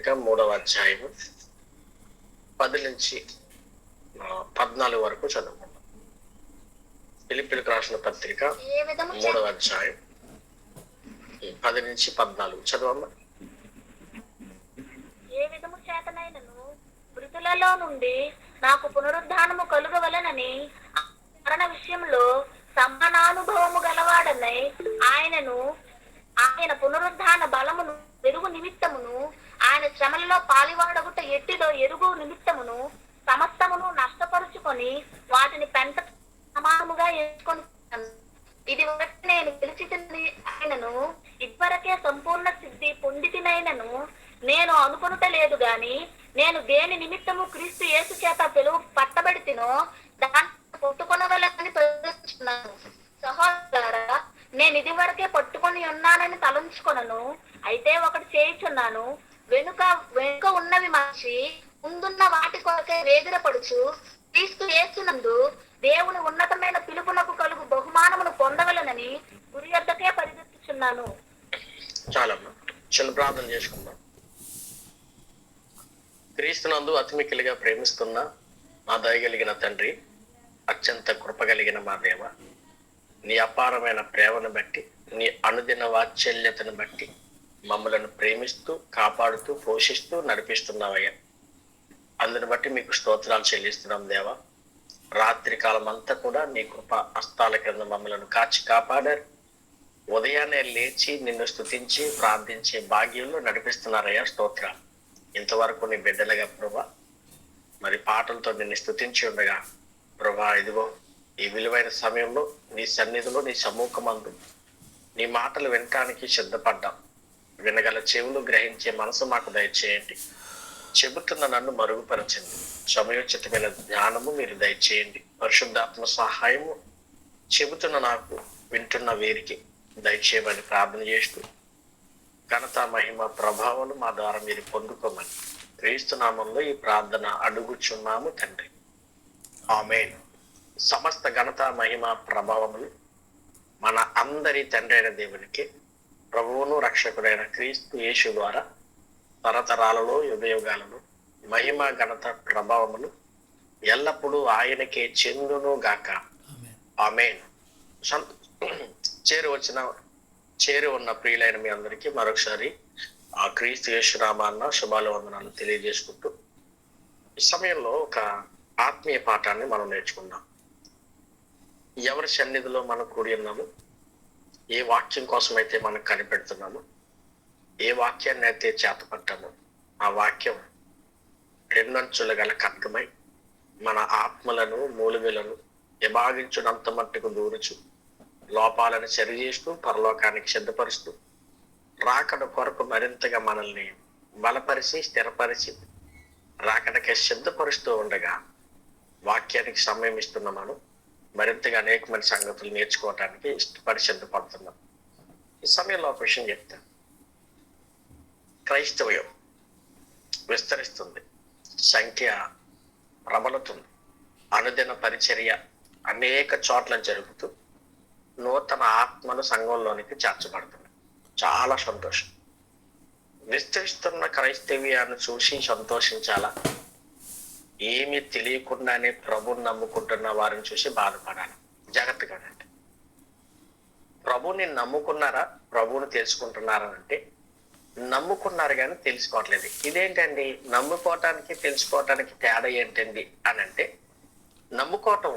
పత్రిక 3వ అధ్యాయము 10 నుంచి 14 వరకు చదువుకుందాం. ఫిలిప్పీయులకు రాసిన పత్రిక 3వ అధ్యాయం 10 నుంచి 14 చదవమ్మా. ఏ విధము చేతనైనను మృతులలో నుండి నాకు పునరుద్ధానము కలుగవలెనని మరణ విషయంలో సమానానుభవము గలవాడనై ఆయన పునరుద్ధాన బలమును ఎరుగు నిమిత్తమును ఆయన శ్రమలలో పాలివాడగుట ఎట్టిదో ఎరుగు నిమిత్తమును సమస్తమును నష్టపరుచుకొని వాటిని పెంట సమానముగా ఎంచుకొని ఇది వరకు నేను గెలిచితిని ఆయనను ఇదివరకే సంపూర్ణ సిద్ధి పొందితినైనను నేను అనుకొనుట లేదు గాని నేను దేని నిమిత్తము క్రీస్తు యేసు చేత పిలువ పట్టబడితినో దాన్ని పట్టుకొనవలెనని ప్రయత్నిస్తున్నాను. సహోదరులారా, నేను ఇది వరకే పట్టుకొని ఉన్నానని తలంచుకొనను. అయితే ఒకటి చేయుచున్నాను, వెనుక ఉన్నవి మరచి ముందున్న వాటి కొరకే వేగిరపడుచు క్రీస్తు యేసునందు దేవుని ఉన్నతమైన పిలుపునకు కలుగు బహుమానమును పొందవలెనని గురి యొద్దకే పరిగెత్తుచున్నాను. చాలమ్మా, చిన్న ప్రార్థన చేసుకుందాం. క్రీస్తునందు అతిమికిలిగా ప్రేమిస్తున్న మా దయగలిగిన తండ్రి, అత్యంత కృపగలిగిన మా దేవ, నీ అపారమైన ప్రేమను బట్టి, నీ అనుదిన వాత్సల్యతను బట్టి మమ్మలను ప్రేమిస్తూ కాపాడుతూ పోషిస్తూ నడిపిస్తున్నావయ్యా. అందుని బట్టి మీకు స్తోత్రాలు చెల్లిస్తున్నాం దేవా. రాత్రి కాలం అంతా కూడా నీ కృప హస్తాల కింద మమ్మలను కాచి కాపాడారు. ఉదయాన్నే లేచి నిన్ను స్తుతించి ప్రార్థించే భాగ్యంలో నడిపిస్తున్నారయ్యా. స్తోత్రాలు. ఇంతవరకు నీ బిడ్డలుగా ప్రభా మరి పాటలతో నిన్ను స్తుతించి ఉండగా ప్రభా, ఇదిగో ఈ విలువైన సమయంలో నీ సన్నిధిలో నీ సమ్ముఖమందు నీ మాటలు వినటానికి సిద్ధపడ్డాం. వినగల చెవులు గ్రహించే మనసు మాకు దయచేయండి. చెబుతున్న నన్ను మరుగుపరచండి. సమయోచితమైన జ్ఞానము మీరు దయచేయండి. పరిశుద్ధాత్మ సహాయము చెబుతున్న నాకు, వింటున్న వీరికి దయచేయమని ప్రార్థన చేస్తూ ఘనత మహిమ ప్రభావాలు మా ద్వారా మీరు పొందుకోమని క్రీస్తు నామంలో ఈ ప్రార్థన అడుగుచున్నాము తండ్రి. ఆమేన్. సమస్త ఘనత మహిమ ప్రభావములు మన అందరి తండ్రి అయిన దేవునికి, ప్రభువును రక్షకుడైన క్రీస్తు యేసు ద్వారా తరతరాలలో యుగయుగాలలో మహిమ ఘనత ప్రభావములు ఎల్లప్పుడూ ఆయనకే చెందును గాక. ఆమేన్. చేరి ఉన్న ప్రియులైన మీ అందరికీ మరొకసారి ఆ క్రీస్తు యేసు నామాన్న శుభాలు వందనాలు తెలియజేసుకుంటూ ఈ సమయంలో ఒక ఆత్మీయ పాఠాన్ని మనం నేర్చుకుందాం. ఎవరి సన్నిధిలో మనం కూడి ఉన్నాము, ఏ వాక్యం కోసం అయితే మనం కనిపెడుతున్నాము, ఏ వాక్యాన్ని అయితే చేతపట్టామో ఆ వాక్యం రెండంచుల గల ఖడ్గమై మన ఆత్మలను మూలుగులను విభాగించునంత మట్టుకు దూరుచు లోపాలను సరిచేస్తూ పరలోకానికి సిద్ధపరుస్తూ రాకడ కొరకు మరింతగా మనల్ని బలపరిచి స్థిరపరిచి రాకడకే సిద్ధపరుస్తూ ఉండగా వాక్యానికి సమయం ఇస్తున్న మనం మరింతగా అనేకమైన సంగతులు నేర్చుకోవటానికి ఇష్టపడి సిద్ధపడుతున్నాం. ఈ సమయంలో ఒక విషయం చెప్తాను. క్రైస్తవ్యం విస్తరిస్తుంది, సంఖ్య ప్రబలుతుంది, అనుదిన పరిచర్య అనేక చోట్ల జరుగుతూ నూతన ఆత్మను సంఘంలోనికి చేర్చబడుతుంది. చాలా సంతోషం. విస్తరిస్తున్న క్రైస్తవ్యాన్ని చూసి సంతోషించాలా, ఏమీ తెలియకుండానే ప్రభుని నమ్ముకుంటున్న వారిని చూసి బాధపడాలి. జాగ్రత్తగా అంటే ప్రభుని నమ్ముకున్నారా, ప్రభువుని తెలుసుకుంటున్నారా అంటే నమ్ముకున్నారు కానీ తెలుసుకోవట్లేదు. ఇదేంటండి, నమ్ముకోవటానికి తెలుసుకోవటానికి తేడా ఏంటండి అని అంటే, నమ్ముకోవటం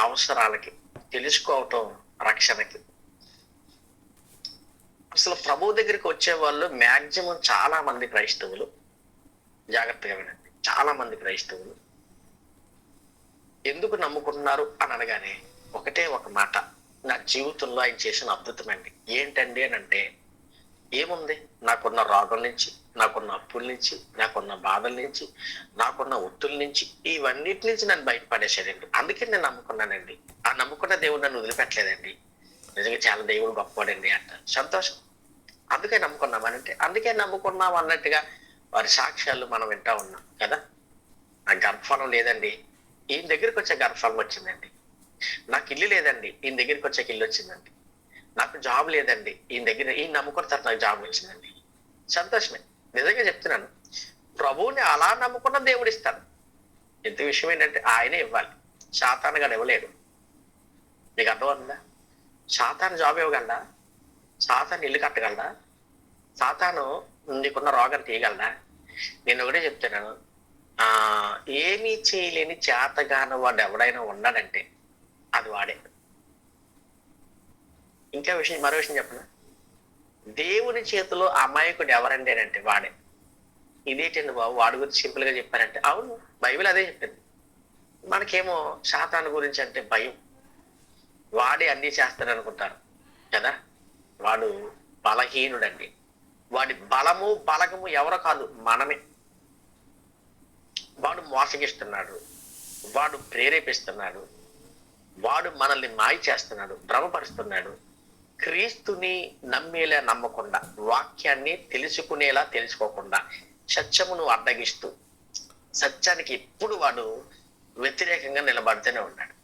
అవసరాలకి, తెలుసుకోవటం రక్షణకి. అసలు ప్రభు దగ్గరికి వచ్చే వాళ్ళు మ్యాక్సిమం చాలా మంది క్రైస్తవులు, జాగ్రత్తగా వినండి, చాలా మంది క్రైస్తవులు ఎందుకు నమ్ముకుంటున్నారు అని అనగానే ఒకటే ఒక మాట, నా జీవితంలో ఆయన చేసిన అద్భుతమండి. ఏంటండి అని అంటే, ఏముంది, నాకున్న రోగం నుంచి, నాకున్న అప్పుల నుంచి, నాకున్న బాధల నుంచి, నాకున్న ఒత్తుల నుంచి, ఇవన్నిటి నుంచి నన్ను బయటపడేసాడండి. అందుకే నేను నమ్ముకున్నానండి. ఆ నమ్ముకున్న దేవుడు నన్ను వదిలిపెట్టలేదండి. నిజంగా చాలా దేవుడు గొప్పవాడండి అంట. సంతోషం. అందుకే నమ్ముకున్నామనంటే, అందుకే నమ్ముకున్నాం అన్నట్టుగా వారి సాక్ష్యాలు మనం వింటా ఉన్నాం కదా. నాకు గర్భఫలం లేదండి, ఈయన దగ్గరికి వచ్చే గర్భఫలం వచ్చిందండి. నాకు ఇల్లు లేదండి, ఈయన దగ్గరికి వచ్చాక ఇల్లు వచ్చిందండి. నాకు జాబ్ లేదండి, ఈయన నమ్ముకున్న తర్వాత నాకు జాబ్ వచ్చిందండి. సంతోషమే. నిజంగా చెప్తున్నాను, నమ్ముకున్న దేవుడు ఇస్తాడు. ఎంత విషయం ఏంటంటే ఆయనే ఇవ్వాలి, సాతాను గాడు ఇవ్వలేడు. నీకు అర్థమవుతుందా? సాతాను జాబ్ ఇవ్వగలడా? సాతాను ఇల్లు కట్టగలడా? సాతాను నీకున్న రోగాన్ని తీయగలడా? నేను ఒకటే చెప్తున్నాను, ఏమీ చేయలేని చేతగాని వాడు ఎవడైనా ఉన్నాడంటే అది వాడే. ఇంకా మరో విషయం చెప్పనా, దేవుని చేతిలో అమాయకుడు ఎవరండి అంటే వాడే. ఇదేంటండి బాబు వాడి గురించి సింపుల్ గా చెప్పారంటే, అవును బైబిల్ అదే చెప్పింది. మనకేమో సాతాను గురించి అంటే భయం, వాడే అన్ని చేస్తాడు అనుకుంటారు కదా. వాడు బలహీనుడండి. వాడి బలము బలగము ఎవరో కాదు, మనమే. వాడు మోసగిస్తున్నాడు, వాడు ప్రేరేపిస్తున్నాడు, వాడు మనల్ని మాయ చేస్తున్నాడు, భ్రమపరుస్తున్నాడు. క్రీస్తుని నమ్మేలా నమ్మకుండా, వాక్యాన్ని తెలుసుకునేలా తెలుసుకోకుండా, సత్యమును అడ్డగిస్తూ సత్యానికి ఎప్పుడు వాడు వ్యతిరేకంగా నిలబడితేనే ఉన్నాడు.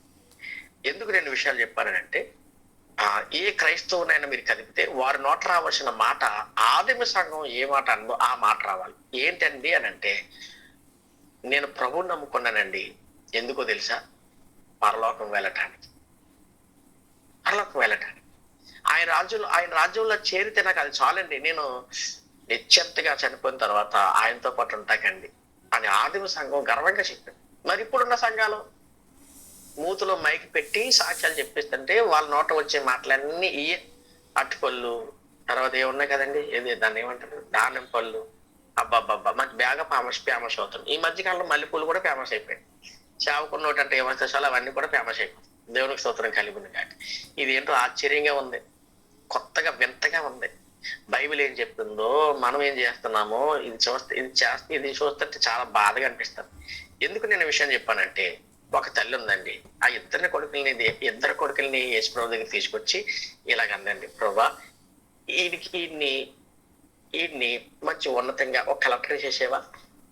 ఎందుకు నేను విషయాలు చెప్పానంటే, ఏ క్రైస్తవునైనా మీరు కదిపితే వారి నోట రావాల్సిన మాట, ఆదిమ సంఘం ఏ మాట అందో ఆ మాట రావాలి. ఏంటండి అని అంటే, నేను ప్రభువుని నమ్ముకున్నానండి, ఎందుకో తెలుసా? పరలోకం వెళ్ళటానికి. పరలోకం వెళ్ళటానికి ఆయన రాజ్యంలో చేరితే నాకు అది చాలండి, నేను నిశ్చింతగా చనిపోయిన తర్వాత ఆయనతో పాటు ఉంటాకండి అని ఆదిమ సంఘం గర్వంగా చెప్పింది. మరి ఇప్పుడున్న సంఘాలు మూతులో మైకి పెట్టి సాక్ష్యాలు చెప్పిస్తుంటే వాళ్ళ నోట వచ్చే మాటలన్నీ ఇయే. అట్టుపళ్ళు, తర్వాత ఏమున్నాయి కదండి, ఏది దాన్ని ఏమంటారు, దానిమ్మ పళ్ళు, అబ్బాబ్బా మంచి బాగా ఫేమస్ అవుతుంది. ఈ మధ్యకాలంలో మల్లెపూలు కూడా ఫేమస్ అయిపోయాయి. చావుకున్నోటి అంటే ఏమో అవన్నీ కూడా ఫేమస్ అయిపోయి దేవునికి స్తోత్రం కలిగి ఉంది. కాబట్టి ఇది ఏంటో ఆశ్చర్యంగా ఉంది, కొత్తగా వింతగా ఉంది. బైబిల్ ఏం చెప్తుందో మనం ఏం చేస్తున్నామో ఇది చూస్తుంటే చాలా బాధగా అనిపిస్తుంది. ఎందుకు నేను విషయం చెప్పానంటే, ఒక తల్లి ఉందండి, ఆ ఇద్దరు కొడుకుల్ని యేసుప్రభు దగ్గర తీసుకొచ్చి ఇలాగందండి, ప్రభా వీడిని మంచి ఉన్నతంగా ఒక కలెక్టర్ చేసేవా,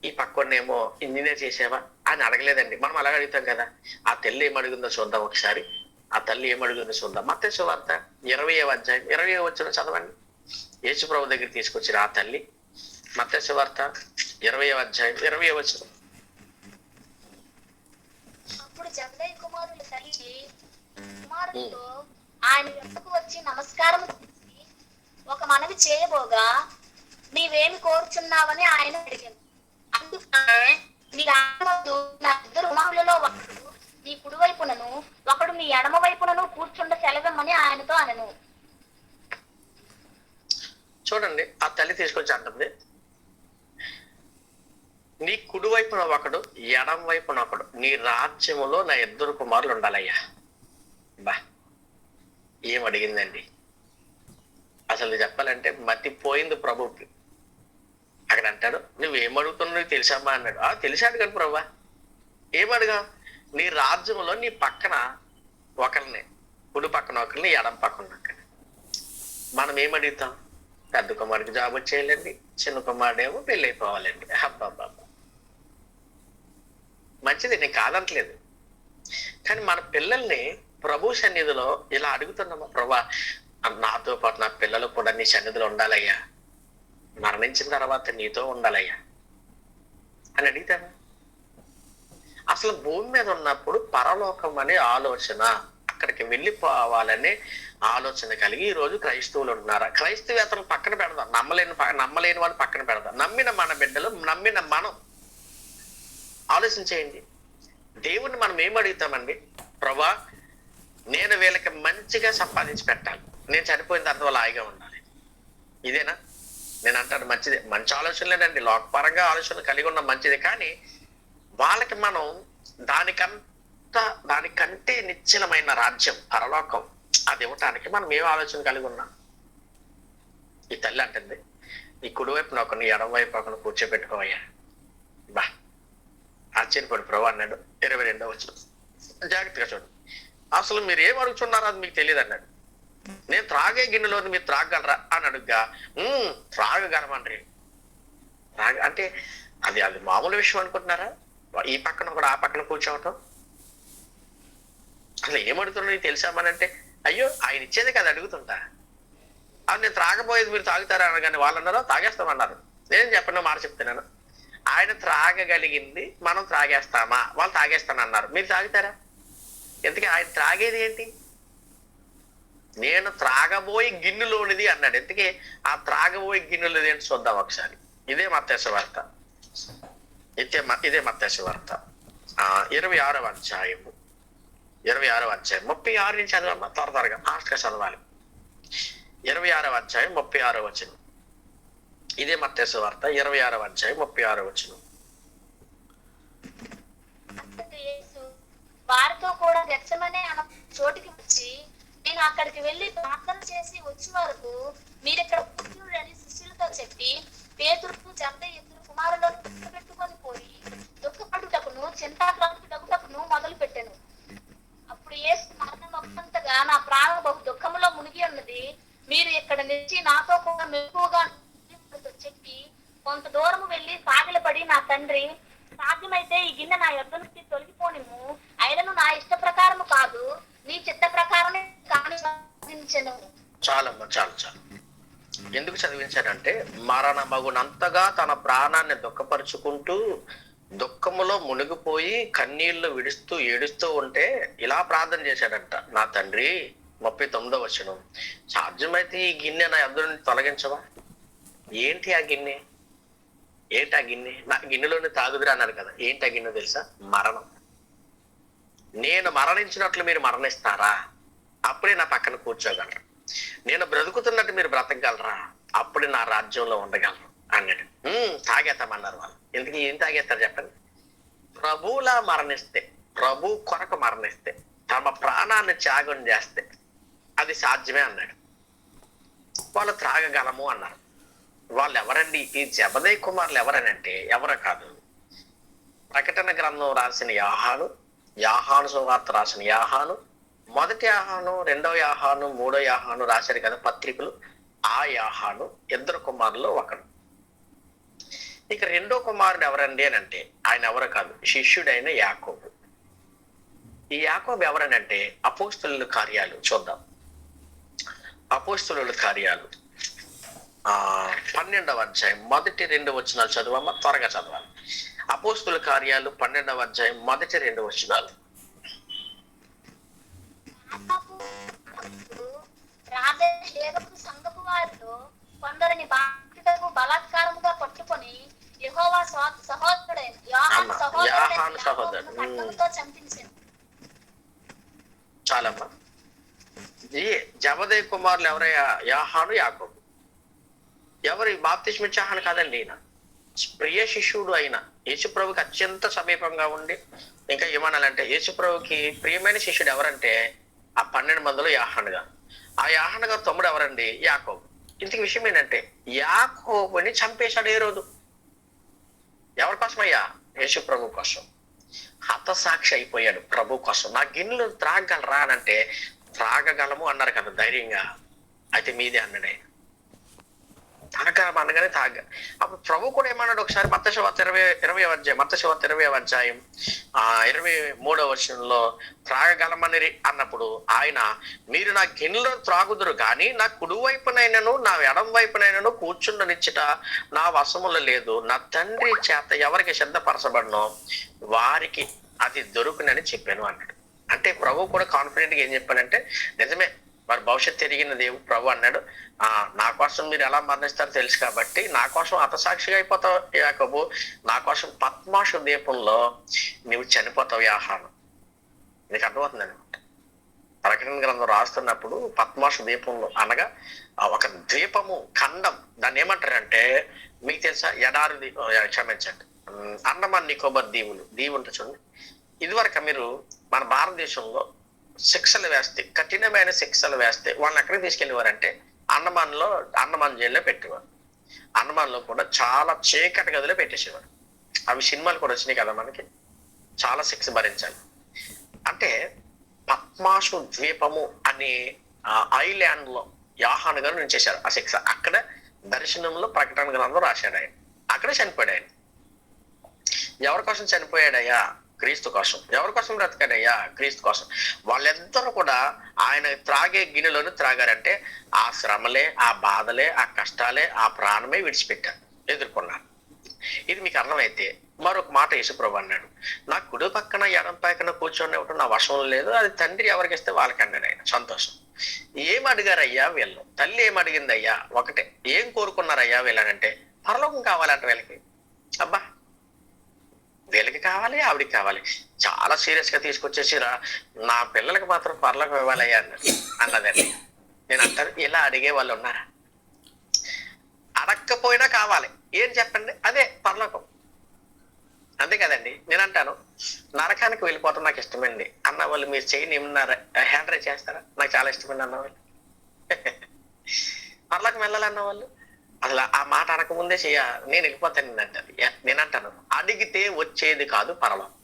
ఈ పక్కనేమో ఇంజనీర్ చేసేవా అని అడగలేదండి. మనం అలాగ అడుగుతాం కదా. ఆ తల్లి ఏమడుగుందో చూద్దాం ఒకసారి. ఆ తల్లి ఏమడుగుందో చూద్దాం. మత్తయి సువార్త 20వ అధ్యాయం 20వ వచనం చదవండి. యేసుప్రభు దగ్గర తీసుకొచ్చిన ఆ తల్లి, మత్తయి సువార్త 20వ అధ్యాయం 20వ వచనం. అప్పుడు జబదయి కుమారుల తల్లి కుమారుడితో ఆయన యొద్దకు వచ్చి నమస్కారం చేసి ఒక మనవి చేయబోగా, నీవేమి కోరుచున్నావని ఆయన అడిగాను. అందుకనే నీ నా ఇద్దరు కుమారులలో ఒకడు నీ కుడి వైపునను ఒకడు నీ ఎడమ వైపునను కూర్చుండ సెలవమ్మని ఆయనతో అనను. చూడండి, ఆ తల్లి తీసుకొచ్చి అంటుంది, నీ కుడి వైపున ఒకడు ఎడం వైపున ఒకడు నీ రాజ్యములో నా ఇద్దరు కుమారులు ఉండాలయ్యా. బా ఏం అడిగిందండి అసలు చెప్పాలంటే, మతిపోయింది ప్రభుకి. అక్కడ అంటాడు, నువ్వేమడుగుతున్నావు తెలుసమ్మా అన్నాడు. తెలిసాడు కదా ప్రభా. ఏమడుగా? నీ రాజ్యంలో నీ పక్కన ఒకరిని, కుడి పక్కన ఒకరిని, ఎడం పక్కన ఒకరిని. మనం ఏమడుగుతాం? పెద్ద కుమారుడికి జాబ్ వచ్చేయాలండి, చిన్న కుమారుడేమో పెళ్ళి అయిపోవాలండి. అబ్బాబ్బా మంచిది, నేను కాదంటలేదు. కానీ మన పిల్లల్ని ప్రభు సన్నిధిలో ఇలా అడుగుతున్నామా, ప్రభా నాతో పాటు నా పిల్లలు కూడా నీ సన్నిధిలో ఉండాలయ్యా, మరణించిన తర్వాత నీతో ఉండాలయ్యా అని అడిగితాను. అసలు భూమి మీద ఉన్నప్పుడు పరలోకం అనే ఆలోచన, అక్కడికి వెళ్ళిపోవాలనే ఆలోచన కలిగి ఈ రోజు క్రైస్తవులు ఉంటున్నారా? క్రైస్తవేతలు పక్కన పెడదాం, నమ్మలేని వాళ్ళు పక్కన పెడదాం. నమ్మిన మన బిడ్డలు, నమ్మిన మనం ఆలోచించేయండి. దేవుణ్ణి మనం ఏం అడుగుతామండి? ప్రభా నేను వీళ్ళకి మంచిగా సంపాదించి పెట్టాలి, నేను చనిపోయిన తర్వాత వాళ్ళు హాయిగా ఉండాలి. ఇదేనా? నేను అంటాను మంచిదే, మంచి ఆలోచనలేనండి, లోకపరంగా ఆలోచనలు కలిగి ఉన్న మంచిది. కానీ వాళ్ళకి మనం దానికంటే నిశ్చలమైన రాజ్యం పరలోకం అది ఇవ్వటానికి మనం ఏం ఆలోచన కలిగి ఉన్నాం? ఈ తల్లి అంటుంది, నీ కుడివైపున ఒకరిని ఎడం వైపు ఒకరిని కూర్చోబెట్టుకోవయ్యా. బా ఆశ్చర్యపడి ప్రభు అన్నాడు. 22వ వచనం జాగ్రత్తగా చూడండి. అసలు మీరు ఏం అడుగుతున్నారో అది మీకు తెలియదు అన్నాడు. నేను త్రాగే గిన్నెలోని మీరు త్రాగలరా అని అడుగుగా, త్రాగగలమండ్రి. అంటే అది మామూలు విషయం అనుకుంటున్నారా? ఈ పక్కన కూడా ఆ పక్కన కూర్చోవటం. అసలు ఏమడుగుతున్నా తెలుసామనంటే, అయ్యో ఆయన ఇచ్చేదే కదా అడుగుతుంటా. అది నేను త్రాగబోయేది మీరు తాగుతారా అనగానే వాళ్ళు అన్నారో తాగేస్తామన్నారు. నేను చెప్పిన మాట చెప్తున్నాను. ఆయన త్రాగగలిగింది మనం త్రాగేస్తామా? వాళ్ళు తాగేస్తానన్నారు, మీరు తాగుతారా? ఎందుకు ఆయన త్రాగేది ఏంటి? నేను త్రాగబోయి గిన్నెలోనిది అన్నాడు. ఎందుకే ఆ త్రాగబోయి గిన్నెలోది ఏంటి చూద్దాం ఒకసారి. ఇదే మత్తయి వార్త, ఇదే మత్తయి వార్త 26వ అధ్యాయము 26వ అధ్యాయం 36 నుంచి చదవమ్మా, త్వరగా ఫాస్ట్గా చదవాలి. 26వ అధ్యాయం 36వ వచనం. ఇదే మత్తయి వార్త 26వ అధ్యాయం 36వ వచనం. వారితో కూడా గెత్సెమనే అన్న చోటికి వచ్చి, నేను అక్కడికి వెళ్లి ప్రార్థన చేసి వచ్చే వరకు మీరిక్కడ కూర్చుండని శిష్యులతో చెప్పి, పేతురు జబ్దయి ఇద్దరు కుమారులను పెట్టుకొని పోయి దుఃఖపడుటకును చింతాక్రాంతుటకును మొదలు పెట్టెను. అప్పుడు యేసు మరణమొక్కంతగా నా ప్రాణం బహు దుఃఖములో మునిగి ఉన్నది, మీరు ఇక్కడ నుంచి నాతో కూడా మెలకువగా చెప్పి కొంత దూరము వెళ్లి సాగిలపడి, నా తండ్రి, సాధ్యమైతే ఈ గిన్నె నా యొద్ద నుంచి తొలగిపోనిము, అయినను నా ఇష్ట ప్రకారము కాదు, నీ చిత్త ప్రకారమే కాని సాధించెను. చాలమ్మా, చాలు. ఎందుకు చదివించాడంటే, మరణమగునంతగా తన ప్రాణాన్ని దుఃఖపరుచుకుంటూ దుఃఖములో మునిగిపోయి కన్నీళ్లు విడుస్తూ ఏడుస్తూ ఉంటే ఇలా ప్రార్థన చేశాడంట. నా తండ్రి, 39వ వచనం, సాధ్యమైతే ఈ గిన్నె నా యొద్ద నుండి తొలగించవా? ఏంటి ఆ గిన్నె? నా గిన్నెలోనే తాగుదురా అన్నారు కదా. ఏంటి ఆ గిన్నె తెలుసా? మరణం. నేను మరణించినట్లు మీరు మరణిస్తారా? అప్పుడే నా పక్కన కూర్చోగలరు. నేను బ్రతుకుతున్నట్టు మీరు బ్రతకగలరా? అప్పుడే నా రాజ్యంలో ఉండగలరు అన్నాడు. తాగేస్తామన్నారు వాళ్ళు. ఎందుకు ఏం తాగేస్తారు చెప్పండి? ప్రభువులా మరణిస్తే, ప్రభు కొరకు మరణిస్తే, తమ ప్రాణాన్ని త్యాగం చేస్తే అది సాధ్యమే అన్నాడు. వాళ్ళు త్రాగగలము అన్నారు. వాళ్ళు ఎవరండి? ఈ జబదయి కుమారులు ఎవరనంటే ఎవరో కాదు, ప్రకటన గ్రంథం రాసిన యాహాను సువార్త రాసిన యాహాను, మొదటి యాహాను, రెండవ యాహాను, మూడో యాహాను రాశారు కదా పత్రికలు. ఆ యాహాను ఇద్దరు కుమారులు ఒకడు. ఇక రెండో కుమారుడు ఎవరండి అని అంటే ఆయన ఎవరో కాదు, శిష్యుడైన యాకోబు. ఈ యాకోబు ఎవరనంటే అపోస్తలుల కార్యాలు చూద్దాం. అపోస్తలుల కార్యాలు 12వ అధ్యాయం 1-2 వచనాలు చదవమ్మా, త్వరగా చదవాలి. అపోస్తలుల కార్యాలు 12వ అధ్యాయం 1-2 వచనాలు. సంఘపు వారిలో కొందరిని బాధితులకు బలాత్కారముగా పట్టుకొని యెహోవా సహోదరుడైన యోహాను సహోదరుడు చంపించారు. చాలమ్మా. ఈ జబదయి కుమారులు ఎవరయ్యా? యాహాను, యాకోబు. ఎవరు? బాప్తిస్మ ఇచ్చే యోహాను కాదండి. ఈయన ప్రియ శిష్యుడు అయిన యేసుప్రభుకి అత్యంత సమీపంగా ఉండి, ఇంకా ఏమనాలంటే యేసుప్రభుకి ప్రియమైన శిష్యుడు ఎవరంటే ఆ 12 మందిలో యాహాను గారు. ఆ యాహాను గారు తమ్ముడు ఎవరండి? యాకోబు. ఇంతకు విషయం ఏంటంటే యాకోబుని చంపేశాడు ఏ రోజు. ఎవరి కోసమయ్యా? యేసు ప్రభు కోసం. హతసాక్షి అయిపోయాడు ప్రభు కోసం. నా గిన్నెలు త్రాగగలరా అని అంటే త్రాగగలము అన్నారు కదా ధైర్యంగా. అయితే మీదే అన్నాడే. తాగలం అనగానే తాగ. అప్పుడు ప్రభు కూడా ఏమన్నాడు ఒకసారి మత్తయి వార్త 20వ అధ్యాయం 23వ వచనంలో త్రాగగలమని అన్నప్పుడు ఆయన, మీరు నా గిన్నెలో త్రాగుదురు కానీ నా కుడి వైపునైనను నా ఎడం వైపునైనను కూర్చుండనిచ్చుట నా వశములో లేదు. నా తండ్రి చేత ఎవరికి సిద్ధపరచబడినో వారికి అది దొరుకునని చెప్పాను అన్నాడు. అంటే ప్రభు కూడా కాన్ఫిడెంట్ గా ఏం చెప్పాడంటే, నిజమే, వారి భవిష్యత్తు తిరిగిన దేవుడు ప్రభు అన్నాడు, నా కోసం మీరు ఎలా మరణిస్తారో తెలుసు కాబట్టి నా కోసం హతసాక్షిగా అయిపోతావు యాకోబు, నా కోసం పద్మాషు ద్వీపంలో నువ్వు చనిపోతావు యాహాను. నీకు అర్థమవుతుంది అనమాట. ప్రకటన గ్రంథం రాస్తున్నప్పుడు పద్మాషు ద్వీపంలో అనగా ఒక ద్వీపము, ఖండం, దాన్ని ఏమంటారంటే మీకు తెలుసా? ఎడారి, క్షమించండి, అండమాన్ నికోబార్ దీవులు ఉంటుంది చూడండి. ఇదివరకు మీరు మన భారతదేశంలో శిక్షలు వేస్తే, కఠినమైన శిక్షలు వేస్తే వాళ్ళని ఎక్కడికి తీసుకెళ్ళేవారంటే అండమాన్ జైల్లో పెట్టేవారు. అండమాన్లో కూడా చాలా చీకటి గదిలో పెట్టేసేవారు. అవి సినిమాలు కూడా వచ్చినాయి కదా మనకి. చాలా శిక్ష భరించాలి. అంటే పద్మాషు ద్వీపము అనే ఐలాండ్ లో యోహాను గారు నుంచేశారు ఆ శిక్ష. అక్కడ దర్శనంలో ప్రకటన గ్రంథం రాశాడు ఆయన. అక్కడే చనిపోయాడు ఆయన. ఎవరి కోసం చనిపోయాడయ్యా? క్రీస్తు కోసం. ఎవరి కోసం బ్రతికాడయ్యా? క్రీస్తు కోసం. వాళ్ళిద్దరూ కూడా ఆయన త్రాగే గిన్నెలోనే త్రాగారంటే ఆ శ్రమలే, ఆ బాధలే, ఆ కష్టాలే, ఆ ప్రాణమే విడిచిపెట్టారు, ఎదుర్కొన్నారు. ఇది మీకు అర్థమైతే మరొక మాట యేసుప్రభు అన్నాడు, నా కుడి పక్కన ఎడం పక్కన కూర్చొని ఒకటి నా వశం లేదు, అది తండ్రి ఎవరికి ఇస్తే వాళ్ళకి అన్నాడు ఆయన. సంతోషం. ఏం అడిగారయ్యా వీళ్ళు? తల్లి ఏం అడిగిందయ్యా? ఒకటే. ఏం కోరుకున్నారయ్యా వీళ్ళనంటే పరలోకం కావాలంట వీళ్ళకి. అబ్బా, వీళ్ళకి కావాలి, ఆవిడికి కావాలి. చాలా సీరియస్ గా తీసుకొచ్చేసి నా పిల్లలకి మాత్రం పరలోకం ఇవ్వాలయ్యా అన్నదండి. నేను అంటాను, ఇలా అడిగే వాళ్ళు ఉన్నారా? అడక్కపోయినా కావాలి. ఏం చెప్పండి? అదే పరలోకం. అంతే కదండి. నేను అంటాను, నరకానికి వెళ్ళిపోవటం నాకు ఇష్టమండి అన్న వాళ్ళు మీరు చేయని ఏమన్నారా? హ్యాండ్ రైజ్ చేస్తారా? నాకు చాలా ఇష్టమండి అన్నవాళ్ళు. పరలోకం వెళ్ళాలన్న వాళ్ళు అసలు ఆ మాట అనకముందే నేను వెళ్ళిపోతాను అంటారు. నేను అంటాను, అడిగితే వచ్చేది కాదు పరలోకం.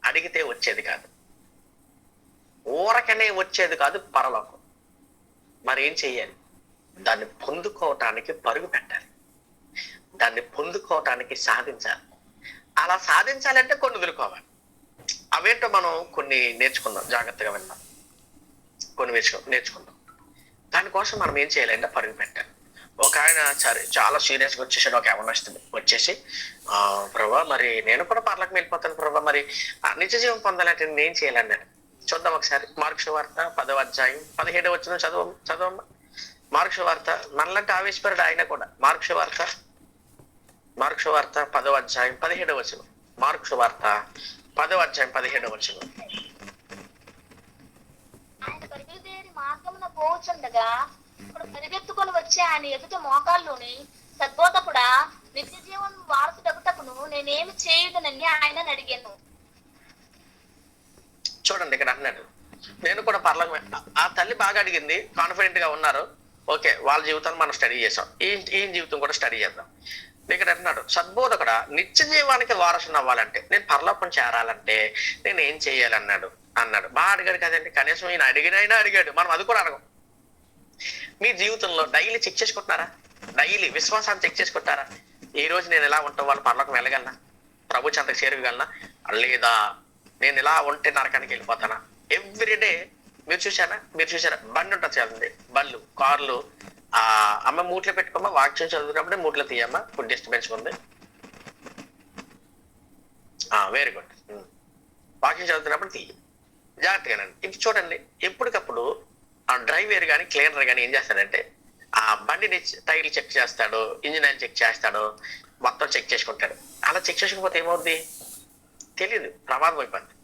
అడిగితే వచ్చేది కాదు, ఊరకనే వచ్చేది కాదు పరలోకం. మరి ఏం చెయ్యాలి? దాన్ని పొందుకోవటానికి పరుగు పెట్టాలి, దాన్ని పొందుకోవటానికి సాధించాలి. అలా సాధించాలంటే కొన్ని వదులుకోవాలి. అవేంటో మనం కొన్ని నేర్చుకుందాం, జాగ్రత్తగా విన్నాం, కొన్ని నేర్చుకుందాం. దానికోసం మనం ఏం చేయాలంటే పరుగు పెట్టాలి. ఒక ఆయన సరే చాలా సీరియస్ గా వచ్చేసాడు. ఒక యవనస్తుడు వచ్చేసి, ప్రభా మరి నేను కూడా పరలోకం వెళ్ళిపోతాను ప్రభా, మరి నిత్య జీవం పొందాలంటే నేను చేయాలన్నాడు. చూద్దాం ఒకసారి. మార్కు సువార్త 10వ అధ్యాయం 17వ వచనం చదవమ్మా. మార్కు సువార్త మనలాంటి ఆవేశపరుడు ఆయన కూడా. మార్కు సువార్త 10వ అధ్యాయం 17వ వచనం. మార్కు సువార్త 10వ అధ్యాయం 17వ వచనం. ఆయన బయలుదేరి మార్గమున పోవచుండగా ఇప్పుడు పరిగెత్తుకొని వచ్చి ఆయన ఎదుట మోకాల్లోని, సద్బోధకుడా, నిత్య జీవం వారసుడగుటకును నేనేమి చేయుదనని ఆయన అడిగాను. చూడండి, ఇక్కడ అన్నాడు, నేను కూడా పరలోకం. ఆ తల్లి బాగా అడిగింది, కాన్ఫిడెంట్ గా ఉన్నారు. ఓకే, వాళ్ళ జీవితాన్ని మనం స్టడీ చేసాం, ఈ జీవితం కూడా స్టడీ చేద్దాం. ఇక్కడ అంటున్నాడు, సద్బోధకుడా, నిత్య జీవానికి వారసుని అవ్వాలంటే, నేను పరలోకం చేరాలంటే నేను ఏం చేయాలన్నాడు. బాగా అడిగాడు కదండి. కనీసం ఈయన అడిగినైనా అడిగాడు, మనం అది కూడా అడగం. మీ జీవితంలో డైలీ చెక్ చేసుకుంటున్నారా? డైలీ విశ్వాసాన్ని చెక్ చేసుకుంటారా? ఈ రోజు నేను ఎలా ఉంటాం, వాళ్ళు పరలోకం వెళ్ళగలనా? ప్రభు చెంతకు చేరగలనా? లేదా నేను ఇలా ఉంటే నరకానికి వెళ్ళిపోతానా? ఎవ్రీడే మీరు చూసారా? బండి ఉంటుంది కదండి, బళ్ళు, కార్లు. అమ్మ మూట్లో పెట్టుకోమ్మా, వాక్యం చదువుతున్నప్పుడే మూట్లో తీయమ్మా, ఫుడ్ డిస్టర్బెన్స్ ఉంది. Very good. వాక్యం చదువుతున్నప్పుడు తీయ, జాగ్రత్తగానండి. ఇప్పుడు చూడండి, ఎప్పటికప్పుడు ఆ డ్రైవర్ కానీ క్లీనర్ కానీ ఏం చేస్తాడంటే ఆ బండిని టైర్లు చెక్ చేస్తాడు, ఇంజిన్ ఆయిల్ చెక్ చేస్తాడు, మొత్తం చెక్ చేసుకుంటాడు. అలా చెక్ చేసుకోకపోతే ఏమవుద్ది తెలియదు, ప్రమాదం అయిపోద్ది.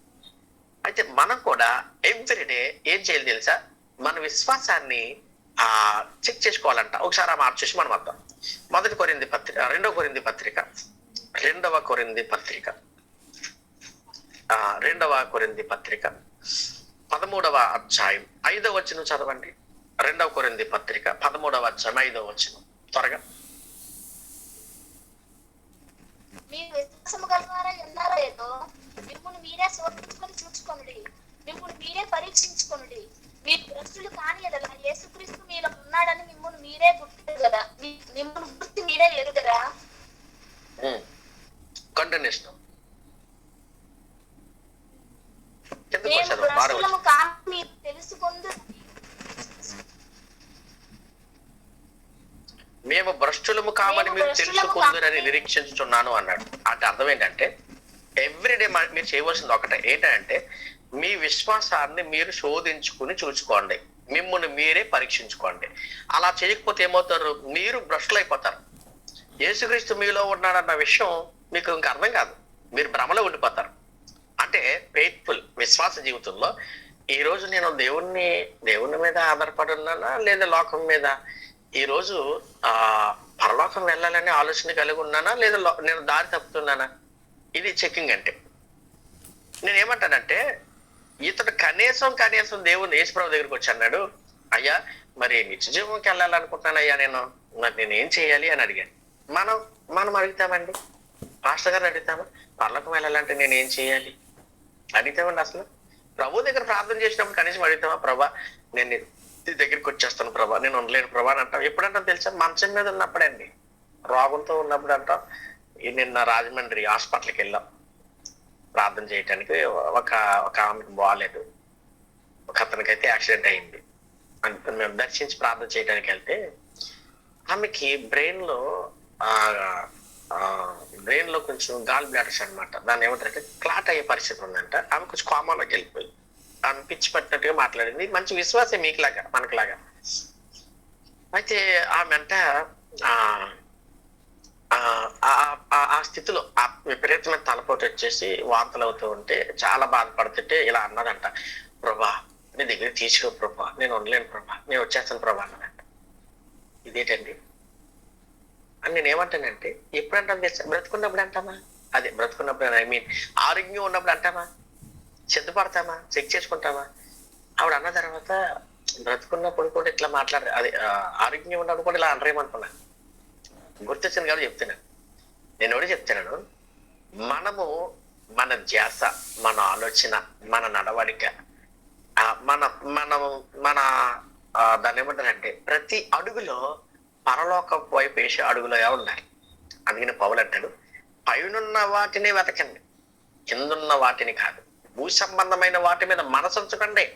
అయితే మనం కూడా ఎవ్రీడే ఏం చేయాలి తెలుసా? మన విశ్వాసాన్ని చెక్ చేసుకోవాలంట. ఒకసారి ఆ మాట చూసి మనం అర్థం. 2వ కొరింథీ పత్రిక 2వ కొరింథీ పత్రిక 13వ అధ్యాయం 5వ వచనం చదవండి. 2వ కొరింథీ పత్రిక 13వ అధ్యాయం 5వ వచనం త్వరగా. మీరు విశ్వాసము గలవారా ఉన్నారో లేదో మిమ్మల్ని మీరే శోధించుకొని చూసుకోండి, మిమ్మల్ని మీరే పరీక్షించుకోండి. మీరు భ్రష్టులు కాని ఎడల యేసుక్రీస్తు మీలో ఉన్నాడని మిమ్మల్ని మీరే గుర్తించగలరా? మిమ్మల్ని గుర్తి మీరే ఎరుగరా? కంటిన్యూషన్. మేము భ్రష్టులము కాని మీరు తెలుసుకుందు, మేము భ్రష్టులము కామని మీరు తెలుసుకుందురని నిరీక్షించుచున్నాను అన్నాడు. అంటే అర్థం ఏంటంటే ఎవ్రీడే మీరు చేయవలసింది ఒకటే, ఏంటంటే మీ విశ్వాసాన్ని మీరు శోధించుకుని చూసుకోండి, మిమ్మల్ని మీరే పరీక్షించుకోండి. అలా చేయకపోతే ఏమవుతారు? మీరు భ్రష్టులు అయిపోతారు. యేసుక్రీస్తు మీలో ఉన్నాడన్న విషయం మీకు ఇంకా అర్థం కాదు, మీరు భ్రమలో ఉండిపోతారు. అంటే ఫెయిత్ఫుల్ విశ్వాస జీవితంలో ఈ రోజు నేను దేవుని మీద ఆధారపడి ఉన్నానా లేదా లోకం మీద? ఈ రోజు పరలోకం వెళ్ళాలనే ఆలోచన కలిగి ఉన్నానా లేదా నేను దారి తప్పుతున్నానా? ఇది చెకింగ్. అంటే నేనేమంటానంటే, ఇతడు కనీసం దేవుని యేసుప్రభు దగ్గరికి వచ్చి అన్నాడు, అయ్యా మరి నిత్య జీవంకి వెళ్ళాలనుకుంటున్నాను అయ్యా, మరి నేను ఏం చేయాలి అని అడిగాను. మనం అడుగుతామండి, పాస్టర్ గారిని అడుగుతామా పరలోకం వెళ్ళాలంటే నేను ఏం చేయాలి? అడుగుతామండి. అసలు ప్రభు దగ్గర ప్రార్థన చేసినప్పుడు కనీసం అడుగుతామా, ప్రభా నేను నీ దగ్గరికి వచ్చేస్తాను ప్రభా, నేను ఉండలేను ప్రభా అని అంటాం. ఎప్పుడంటాం తెలుసా? మంచం మీద ఉన్నప్పుడండి, రోగంతో ఉన్నప్పుడు అంటాం. నిన్న రాజమండ్రి హాస్పిటల్కి వెళ్ళాం ప్రార్థన చేయటానికి. ఒక ఆమెకు బాగాలేదు, ఒక అతనికి అయితే యాక్సిడెంట్ అయింది. మేము దర్శించి ప్రార్థన చేయడానికి వెళ్తే ఆమెకి బ్రెయిన్ లో బ్రెయిన్ లో కొంచెం గాల్ బ్లాడర్స్ అన్నమాట. దాన్ని ఏమంటారంటే క్లాట్ అయ్యే పరిస్థితి ఉందంట. ఆమె కొంచెం కామాలోకి వెళ్ళిపోయి ఆమె పిచ్చి పట్టినట్టుగా మాట్లాడింది. మంచి విశ్వాసం మీకులాగా మనకులాగా. అయితే ఆమె అంట ఆ ఆ ఆ స్థితిలో ఆ విపరీతమైన తలపోటు వచ్చేసి వాంతులు అవుతూ ఉంటే చాలా బాధపడుతుంటే ఇలా అన్నదంట, ప్రభా నీ దగ్గర తీసుకో ప్రభా, నేను ఉండలేను ప్రభా, నేను వచ్చేస్తాను ప్రభా అన్నదంట. ఇదేంటండి అని నేను ఏమంటానంటే, ఎప్పుడంటాం తెలుసా? బ్రతుకున్నప్పుడు అంటామా? అదే బ్రతుకున్నప్పుడు, ఐ మీన్ ఆరోగ్యం ఉన్నప్పుడు అంటామా? సిద్ధపడతామా? చెక్ చేసుకుంటామా? ఆవిడ అన్న తర్వాత బ్రతుకున్నప్పుడు కూడా ఇట్లా మాట్లాడారు. అది ఆరోగ్యం ఉన్నప్పుడు కూడా ఇలా అనరేమనుకున్నా. గుర్తొచ్చింది కాబట్టి చెప్తున్నాను. నేను ఎవరు చెప్తున్నాను, మనము మన ధ్యాస, మన ఆలోచన, మన నడవడిక, మన మనం మన దాన్ని ఏమంటారంటే ప్రతి అడుగులో పరలోక వైపు వేసే అడుగులో ఉండాలి. అందుకని పౌలు అంటాడు, పైనున్న వాటిని వెతకండి, కిందున్న వాటిని కాదు. భూ సంబంధమైన వాటి మీద మనసు ఉంచకండి.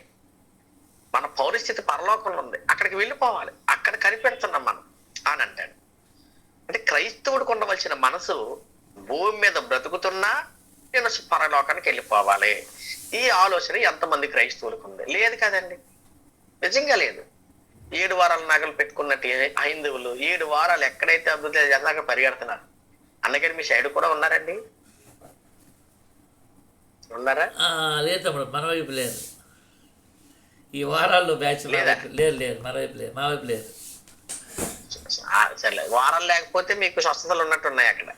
మన పౌరస్థితి పరలోకంలో ఉంది, అక్కడికి వెళ్ళిపోవాలి, అక్కడ కనిపెడుతున్నాం మనం అని అంటాడు. అంటే క్రైస్తవుడికి ఉండవలసిన మనసు భూమి మీద బ్రతుకుతున్నా నేను పరలోకానికి వెళ్ళిపోవాలి. ఈ ఆలోచన ఎంతమంది క్రైస్తవులకు ఉంది? లేదు కదండి, నిజంగా లేదు. 7 వారాల నగలు పెట్టుకున్నట్టు హైందువులు 7 వారాలు ఎక్కడైతే అభివృద్ధి చెందాక పరిగెడుతున్నారు. అందుకని మీ సైడ్ కూడా ఉన్నారండి? ఉన్నారా? లేదు తమ్ముడు, మన వైపు లేదు. ఈ వారాల్లో బ్యాచ్ లేదు లేదు, మన వైపు లేదు, మా వైపు లేదు. సరే, వారాలు లేకపోతే మీకు స్వస్థతలు ఉన్నట్టున్నాయి అక్కడ.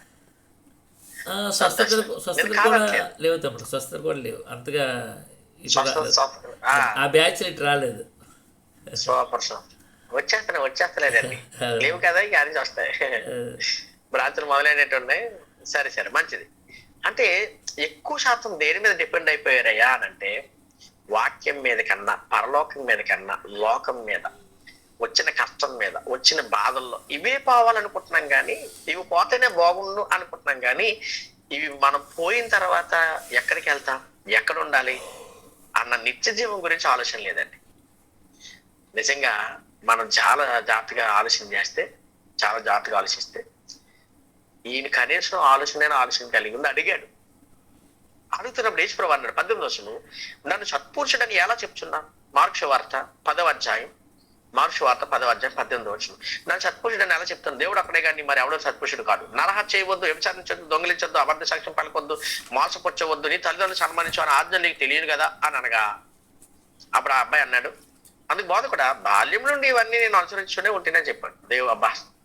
స్వస్థతలు కూడా లేవు తమ్ముడు, స్వస్థతలు కూడా లేవు అంతగా. ఆ బ్యాచ్ ఇటు రాలేదు. సూపర్ సూపర్, వచ్చేస్తలేదండి. లేవు కదా, ఇక అది వస్తాయి. బ్రాంచులు మొదలైనట్టు ఉన్నాయి. సరే సరే, మంచిది. అంటే ఎక్కువ శాతం దేని మీద డిపెండ్ అయిపోయారయ్యా అని అంటే, వాక్యం మీద కన్నా, పరలోకం మీద కన్నా, లోకం మీద, వచ్చిన కష్టం మీద, వచ్చిన బాధల్లో ఇవే పోవాలనుకుంటున్నాం కానీ, ఇవి పోతేనే బాగుండు అనుకుంటున్నాం కానీ, ఇవి మనం పోయిన తర్వాత ఎక్కడికి వెళ్తాం, ఎక్కడ ఉండాలి అన్న నిత్య జీవం గురించి ఆలోచన లేదండి. నిజంగా మనం చాలా జాగ్రత్తగా ఆలోచిస్తే ఈయన కనీసం ఆలోచన కలిగి ఉంది. అడుగుతున్నప్పుడు యేసుప్రభువు అన్నాడు 18వ వచనం, నన్ను సత్పురుషుడని ఎలా చెప్తున్నాను? మార్కు వార్త 10వ అధ్యాయం 18వ వచనం. నన్ను సత్పురుషుడని ఎలా చెప్తాను? దేవుడు అక్కడే కానీ మరి ఎవడో సత్పురుషుడు కాదు. నరహత్య చేయవద్దు, వ్యభిచారించొద్దు, దొంగిలించొద్దు, అబద్ధ సాక్ష్యం పలకొద్దు, మోసపుచ్చవద్దు, నీ తల్లిదండ్రులు సన్మానించు అని ఆజ్ఞ నీకు తెలియదు కదా అని అనగా, అప్పుడు ఆ అబ్బాయి అన్నాడు, అందుకు బోధ కూడా బాల్యం నుండి ఇవన్నీ నేను అనుసరించుకునే ఉంటేనని చెప్పాడు.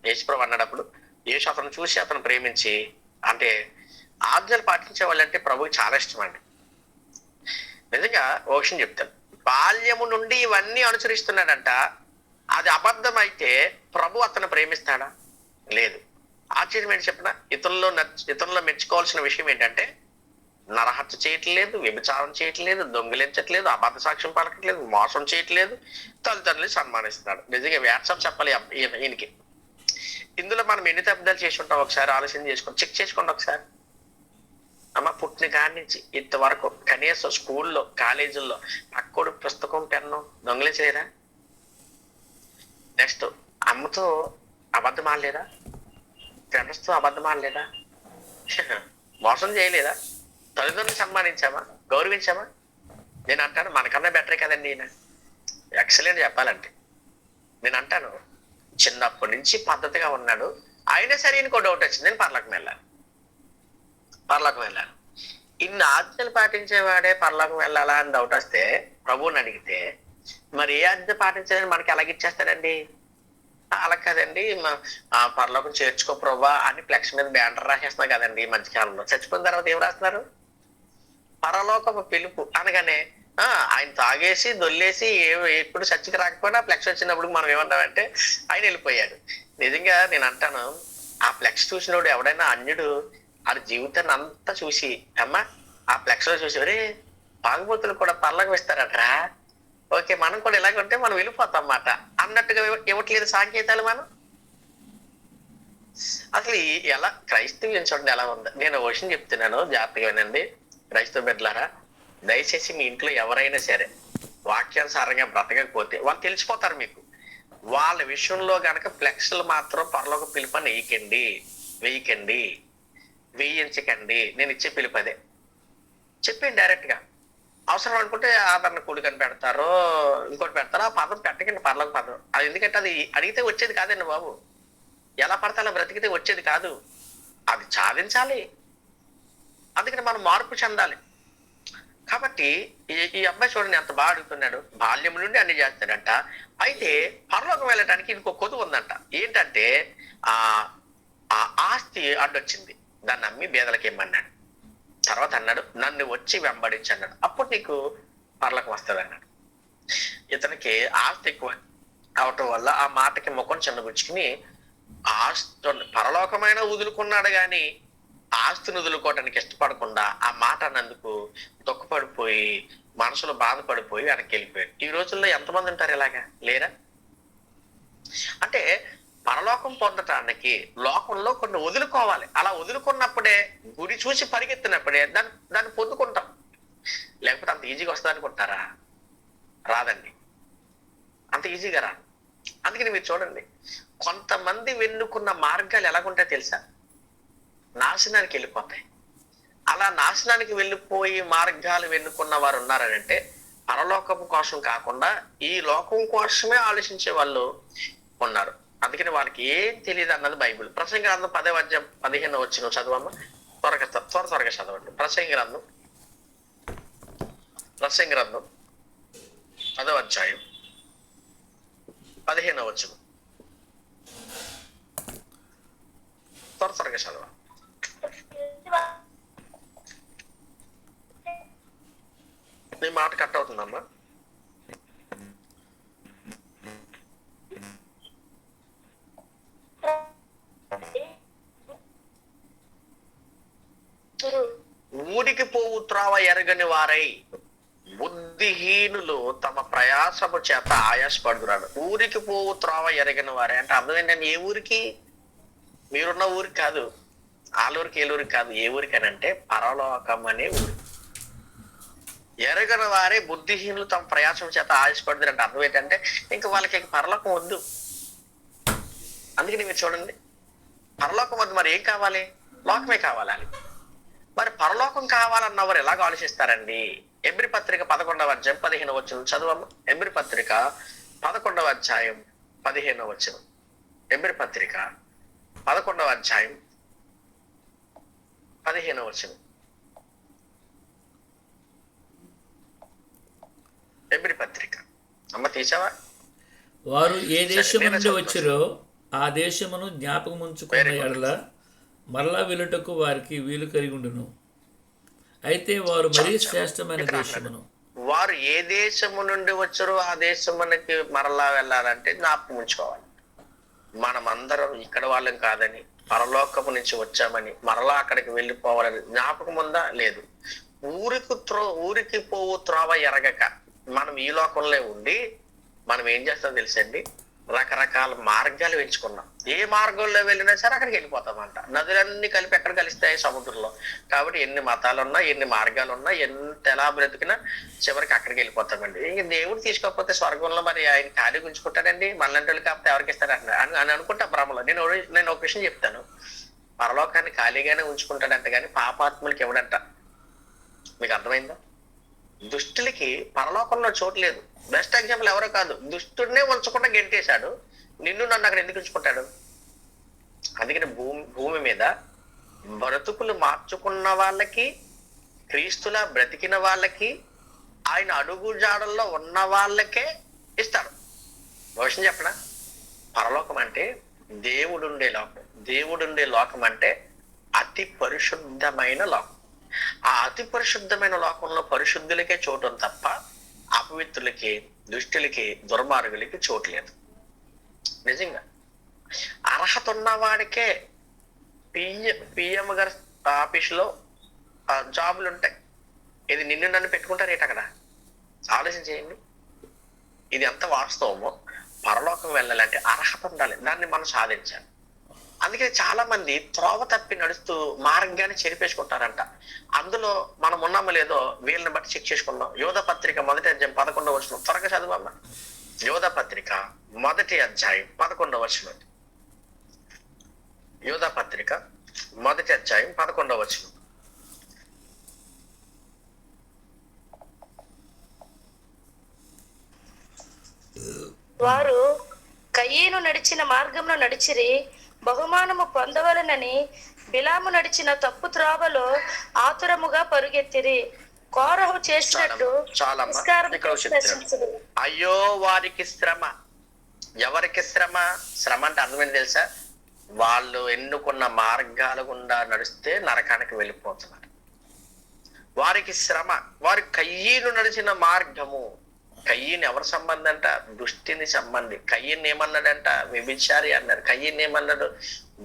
యేసుప్రభువు అన్నాడప్పుడు, యేసు అతను చూసి అతను ప్రేమించి, అంటే ఆజ్ఞలు పాటించే వాళ్ళంటే ప్రభుకి చాలా ఇష్టం అండి. నిజంగా ఓ విషయం చెప్తాను, బాల్యము నుండి ఇవన్నీ అనుసరిస్తున్నాడంట. అది అబద్ధం అయితే ప్రభు అతను ప్రేమిస్తాడా? లేదు. ఆశ్చర్యం ఏంటి చెప్పిన, ఇతరుల్లో మెచ్చుకోవాల్సిన విషయం ఏంటంటే, నరహత్య చేయట్లేదు, వ్యభిచారం చేయట్లేదు, దొంగిలించట్లేదు, అబద్ధ సాక్ష్యం పలకట్లేదు, మోసం చేయట్లేదు, తల్లిదండ్రులు సన్మానిస్తున్నాడు. నిజంగా వాట్సాప్ చెప్పాలి ఈయనకి. ఇందులో మనం ఎన్ని తప్పిదాలు చేసి ఉంటాం ఒకసారి ఆలోచన చేసుకోండి, చెక్ చేసుకోండి ఒకసారి. అమ్మ పుట్టిన కాడి నుంచి ఇంతవరకు కనీసం స్కూల్లో, కాలేజీల్లో పక్కోడు పుస్తకం, పెన్ను దొంగిలించలేదా? నెక్స్ట్ అమ్మతో అబద్ధం ఆడలేదా? ఫ్రెండ్స్తో అబద్ధం ఆడలేదా? మోసం చేయలేదా? తల్లిదండ్రులు సన్మానించామా, గౌరవించామా? నేను అంటాను మనకన్నా బెటరే కదండి ఈయన, ఎక్సలెంట్ చెప్పాలంటే. నేను అంటాను చిన్నప్పటి నుంచి పద్ధతిగా ఉన్నాడు, అయినా సరే ఇంకో డౌట్ వచ్చింది, నేను పరలోకం వెళ్ళాను. ఇన్ని ఆజ్ఞలు పాటించేవాడే పరలోకం వెళ్ళాలా అని డౌట్ వస్తే ప్రభువుని అడిగితే, మరి ఏ ఆజ్ఞ పాటించాలని మనకి ఎలాగిచ్చేస్తాడండి? అలా కదండి, పరలోకం చేర్చుకో ప్రభా అని ఫ్లెక్స్ మీద బ్యానర్ రాసేస్తున్నారు కదండి ఈ మధ్యకాలంలో. చచ్చిపోయిన తర్వాత ఏం రాస్తున్నారు? పరలోకపు పిలుపు అనగానే ఆయన తాగేసి దొల్లేసి ఎప్పుడు చచ్చికి రాకపోయినా ఫ్లెక్స్ వచ్చినప్పుడు మనం ఏమన్నామంటే ఆయన వెళ్ళిపోయాడు. నిజంగా నేను అంటాను, ఆ ఫ్లెక్స్ చూసినోడు ఎవడైనా అన్యుడు ఆ జీవితాన్ని అంతా చూసి, అమ్మా ఆ ఫ్లెక్స్ లో చూసి, ఒరే తాగుబోతులు కూడా పరలోకం ఇస్తారట్రా, ఓకే మనం కూడా ఇలాగ ఉంటే మనం వెళ్ళిపోతాం అన్నమాట అన్నట్టుగా ఇవ్వట్లేదు సంకేతాలు మనం. అసలు ఎలా క్రైస్తవ్యం చూడండి ఎలా ఉంది. నేను ఒక విషయం చెప్తున్నాను, జాగ్రత్తగా వినండి క్రైస్తవ బిడ్డలారా. దయచేసి మీ ఇంట్లో ఎవరైనా సరే వాక్యానుసారంగా బ్రతకకపోతే వాళ్ళు తెలిసిపోతారు మీకు. వాళ్ళ విషయంలో గనక ఫ్లెక్స్లు మాత్రం పరలోక పిలుపని వేయకండి, వేయించకండి. నేను ఇచ్చే పిలుపు అదే. చెప్పండి డైరెక్ట్ గా. అవసరం అనుకుంటే ఆదరణ కూడికని పెడతారో ఇంకోటి పెడతారో, ఆ పదం పెట్టకండి, పరలోక పదం. అది ఎందుకంటే అది అడిగితే వచ్చేది కాదండి బాబు. ఎలా పడితే అలా బ్రతికితే వచ్చేది కాదు, అది సాధించాలి. అందుకని మనం మార్పు చెందాలి. కాబట్టి ఈ అబ్బాయి చూడండి ఎంత బాగా అడుగుతున్నాడు. బాల్యం నుండి అన్ని చేస్తాడంట. అయితే పరలోకం వెళ్ళటానికి ఇంకో కొదువు ఉందంట. ఏంటంటే ఆ ఆస్తి అడ్డొచ్చింది, దాన్ని అమ్మి బేదలకి ఇమ్మన్నాడు. తర్వాత అన్నాడు నన్ను వచ్చి వెంబడించి అన్నాడు, అప్పుడు నీకు పరలోకం వస్తుంది అన్నాడు. ఇతనికి ఆస్తి ఎక్కువ అవటం వల్ల ఆ మాటకి ముఖం చిన్నగుచ్చుకుని ఆస్తి పరలోకమైన వదులుకున్నాడు గాని ఆస్తిని వదులుకోవటానికి ఇష్టపడకుండా ఆ మాట అన్నందుకు దుఃఖపడిపోయి మనసులో బాధపడిపోయి వెనక్కి వెళ్ళిపోయాడు. ఈ రోజుల్లో ఎంతమంది ఉంటారు ఇలాగా? లేరా? అంటే పరలోకం పొందటానికి లోకంలో కొన్ని వదులుకోవాలి. అలా వదులుకున్నప్పుడే, గుడి చూసి పరిగెత్తినప్పుడే దాన్ని పొందుకుంటాం. లేకపోతే అంత ఈజీగా వస్తుంది అనుకుంటారా? రాదండి, అంత ఈజీగా రాదు. అందుకని మీరు చూడండి, కొంతమంది వెన్నుకున్న మార్గాలు ఎలాగుంటాయో తెలుసా? నాశనానికి వెళ్ళిపోతాయి. అలా నాశనానికి వెళ్ళిపోయి మార్గాలు వెన్నుకున్న వారు ఉన్నారంటే పరలోకం కోసం కాకుండా ఈ లోకం కోసమే ఆలోచించే వాళ్ళు ఉన్నారు. అందుకని వాళ్ళకి ఏం తెలియదు అన్నది బైబిల్. ప్రసంగి గ్రంథం 10వ అధ్యాయం 15వ వచనం చదవమ్మా. త్వరగా చదవండి. ప్రసంగి గ్రంథం 10వ అధ్యాయం 15వ వచనం. త్వరగా చదవ. నీ మాట కట్ అవుతుందమ్మా. ఊరికి పోవు త్రోవ ఎరగని వారై బుద్ధిహీనులు తమ ప్రయాసము చేత ఆయాసపడుతున్నారు. ఊరికి పోవు త్రోవ ఎరగని వారే అంటే అర్థం ఏంటంటే ఏ ఊరికి? మీరున్న ఊరికి కాదు, ఆలూరికి ఏలూరికి కాదు. ఏ ఊరికనంటే పరలోకం అనే ఊరు. ఎరగని వారే బుద్ధిహీనులు తమ ప్రయాసం చేత ఆయాసపడుతున్నారు అంటే అర్థం ఏంటంటే ఇంకా వాళ్ళకి పరలోకం వద్దు. అందుకని మీరు చూడండి, పరలోకం వద్దు, మరి ఏం కావాలి? లోకమే కావాలి. మరి పరలోకం కావాలన్న వారు ఎలాగ ఆలోచిస్తారండి? ఎబ్రి పత్రిక 11వ అధ్యాయం 15వ వచనం చదువమ్మ. ఎబ్రి పత్రిక 11వ అధ్యాయం 15వ వచనం. ఎబ్రి పత్రిక 11వ అధ్యాయం 15వ వచనం. ఎబ్రి పత్రిక అమ్మ తీసావా? వారు ఏ దేశం నుండి వచ్చారో ఆ దేశమును జ్ఞాపకం ఉంచుకున్న ఎడల మరలా వెలుటకు వారికి వీలు కలిగి ఉండును. అయితే వారు మరీ శ్రేష్టమైన దేశమును. వారు ఏ దేశము నుండి వచ్చారో ఆ దేశమునకి మరలా వెళ్ళాలంటే జ్ఞాపకం ఉంచుకోవాలి. మనమందరం ఇక్కడ వాళ్ళం కాదని, పరలోకము నుంచి వచ్చామని మరలా అక్కడికి వెళ్ళిపోవాలని జ్ఞాపకం ఉందా? లేదు. ఊరికి పోవు త్రోవ ఎరగక మనం ఈ లోకంలో ఉండి మనం ఏం చేస్తాం తెలుసండి? రకరకాల మార్గాలు ఎంచుకున్నాం. ఏ మార్గంలో వెళ్ళినా సరే అక్కడికి వెళ్ళిపోతామంట. నదులన్నీ కలిపి ఎక్కడ కలిస్తాయి? సముద్రంలో. కాబట్టి ఎన్ని మతాలు ఉన్నా, ఎన్ని మార్గాలు ఉన్నా, ఎలా బ్రతికినా చివరికి అక్కడికి వెళ్ళిపోతామండి. ఇంక దేవుడు తీసుకోకపోతే స్వర్గంలో మరి ఆయన ఖాళీ ఉంచుకుంటాడండి? మనలాంటి వాళ్ళు కాకపోతే ఎవరికి ఇస్తారంట అని అనుకుంటా భ్రమలో. నేను ఒక విషయం చెప్తాను. పరలోకాన్ని ఖాళీగానే ఉంచుకుంటాడంట కానీ పాపాత్ములకి ఎవడంట. మీకు అర్థమైందా? దుష్టులకి పరలోకంలో చోటు లేదు. బెస్ట్ ఎగ్జాంపుల్ ఎవరో కాదు, దుష్టుడినే ఉంచకుండా గెంటేశాడు. నిన్ను నన్ను అక్కడ ఎందుకు ఉంచుకుంటాడు? అందుకని భూమి మీద బ్రతుకులు మార్చుకున్న వాళ్ళకి, క్రీస్తులా బ్రతికిన వాళ్ళకి, ఆయన అడుగు జాడల్లో ఉన్న వాళ్ళకే ఇస్తాడు. విషయం చెప్పనా? పరలోకం అంటే దేవుడుండే లోకం. దేవుడుండే లోకం అంటే అతి పరిశుద్ధమైన లోకం. ఆ అతి పరిశుద్ధమైన లోకంలో పరిశుద్ధులకే చోటు తప్ప అపవిత్రులకి, దుష్టులకి, దుర్మార్గులకి చోటు లేదు. నిజంగా అర్హత ఉన్నవాడికే పిఎం గారి ఆఫీసులో జాబులు ఉంటాయి. ఇది నిన్ను నన్ను పెట్టుకుంటారు ఏంటి అక్కడ? ఆలోచన చేయండి. ఇది ఎంత వాస్తవమో. పరలోకం వెళ్ళాలంటే అర్హత ఉండాలి, దాన్ని మనం సాధించాలి. అందుకే చాలా మంది త్రోవ తప్పి నడుస్తూ మార్గాన్ని చెరిపేసుకుంటారంట. అందులో మనం ఉన్నామో లేదో వీళ్ళని బట్టి చెక్ చేసుకున్నాం. యోధ పత్రిక 1వ అధ్యాయం 11వ వచనం. త్వరగా చదువమ్మా. యోధా పత్రిక 1వ అధ్యాయం 11వ వచనం. యోధా పత్రిక 1వ అధ్యాయం 11వ వచనం. వారు కయీను నడిచిన మార్గంలో నడిచిరి, బహుమానము పొందవలనని బిలాము నడిచిన తప్పు త్రోవలో ఆతురముగా పరుగెత్తిరి. కోరహు చేసినట్టు చాలమ్మా, తిరస్కారము ఇక్కడ చేసి చెప్తాను. నశించుదురు. అయ్యో వారికి శ్రమ. ఎవరికి శ్రమ? శ్రమ అంటే అర్థమైంది తెలుసా? వాళ్ళు ఎన్నుకున్న మార్గాల గుండా నడిస్తే నరకానికి వెళ్ళిపోతున్నారు. వారికి శ్రమ. వారి కయ్యను నడిచిన మార్గము. కయ్యని ఎవరి సంబంధం అంట? దుష్టిని సంబంధి. కయ్యని ఏమన్నాడంట? వ్యభిచారి అన్నాడు. కయ్యని ఏమన్నాడు?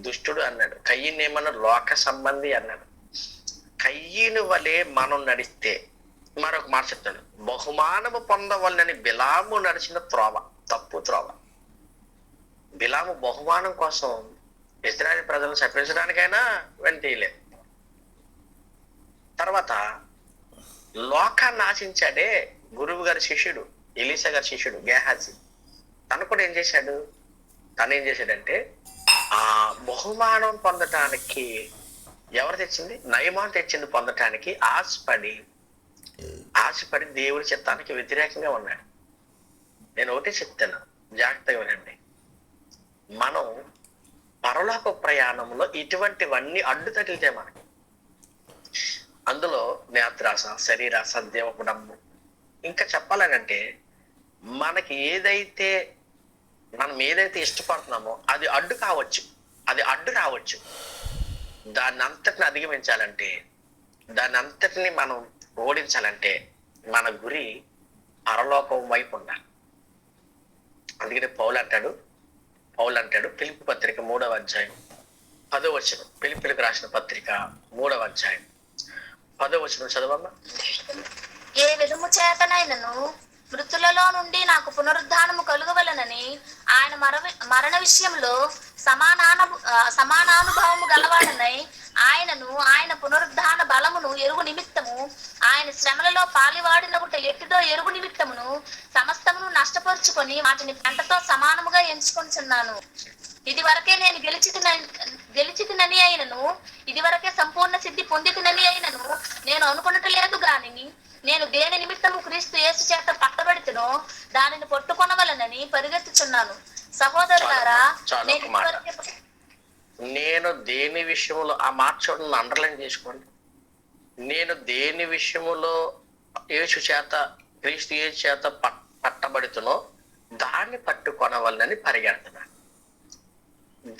దుష్టుడు అన్నాడు. కయ్యని ఏమన్నాడు? లోక సంబంధి అన్నాడు. కయ్యను వలె మనం నడిస్తే, మరొక మాట చెప్తాడు, బహుమానము పొందవలనని బిలాము నడిచిన త్రోవ, తప్పు త్రోవ. బిలాము బహుమానం కోసం ఇశ్రాయేలు ప్రజలను శపించడానికైనా వెంటలే. తర్వాత లోకాన్ని ఆశించాడే గురువు గారి శిష్యుడు, ఎలీషా గారి శిష్యుడు గేహాజీ. తను కూడా ఏం చేశాడు? తను ఏం చేశాడంటే ఆ బహుమానం పొందటానికి ఎవరు తెచ్చింది? నయమాన్ తెచ్చింది పొందటానికి ఆశపడి దేవుడి చిత్తానికి వ్యతిరేకంగా ఉన్నాడు. నేను ఒకటే చెప్తాను, జాగ్రత్తగా వినండి. మనం పరలోక ప్రయాణంలో ఇటువంటివన్నీ అడ్డు తగిలితే మనకి, అందులో నేత్రాస, శరీరాస, దేవపుడమ్ము, ఇంకా చెప్పాలనంటే మనకి మనం ఏదైతే ఇష్టపడుతున్నామో అది అడ్డు కావచ్చు, అది అడ్డు రావచ్చు. దాన్ని అంతటిని అధిగమించాలంటే, దాన్ని అంతటిని మనం ఓడించాలంటే మన గురి పరలోకం వైపు ఉండాలి. అందుకనే పౌలు అంటాడు ఫిలిప్పీ పత్రిక 3వ అధ్యాయం 10వ వచనం. ఫిలిప్పీలకు రాసిన పత్రిక 3వ అధ్యాయం 10వ వచనం చదవమ్మా. ఏ విధము చేతనైనను మృతులలో నుండి నాకు పునరుద్ధానము కలుగవలనని ఆయన మరణ విషయంలో సమానానుభవము గలవాడనై ఆయనను ఆయన పునరుద్ధాన బలమును ఎరుగు నిమిత్తము ఆయన శ్రమలలో పాలివాడినగుట ఎట్టిదో ఎరుగు నిమిత్తమును సమస్తమును నష్టపరుచుకొని వాటిని పెంటతో సమానముగా ఎంచుకొంచున్నాను. ఇది వరకే నేను గెలిచితినని అయినను, ఇది వరకే సంపూర్ణ సిద్ధి పొందితినని అయినను నేను అనుకున్నట్లేదు గాని, నేను దేని నిమిత్తము క్రీస్తు యేసు చేత పట్టబడితేనో దానిని పట్టుకొనవలనని పరిగెత్తుచున్నాను. సహోదరులారా, నేను దేని విషయంలో, ఆ మాట చూడండి, అండర్లైన్ చేసుకోండి. నేను దేని విషయములో క్రీస్తు యేసు చేత పట్టబడుతునో దాన్ని పట్టుకొనవలనని పరిగెడుతున్నాను.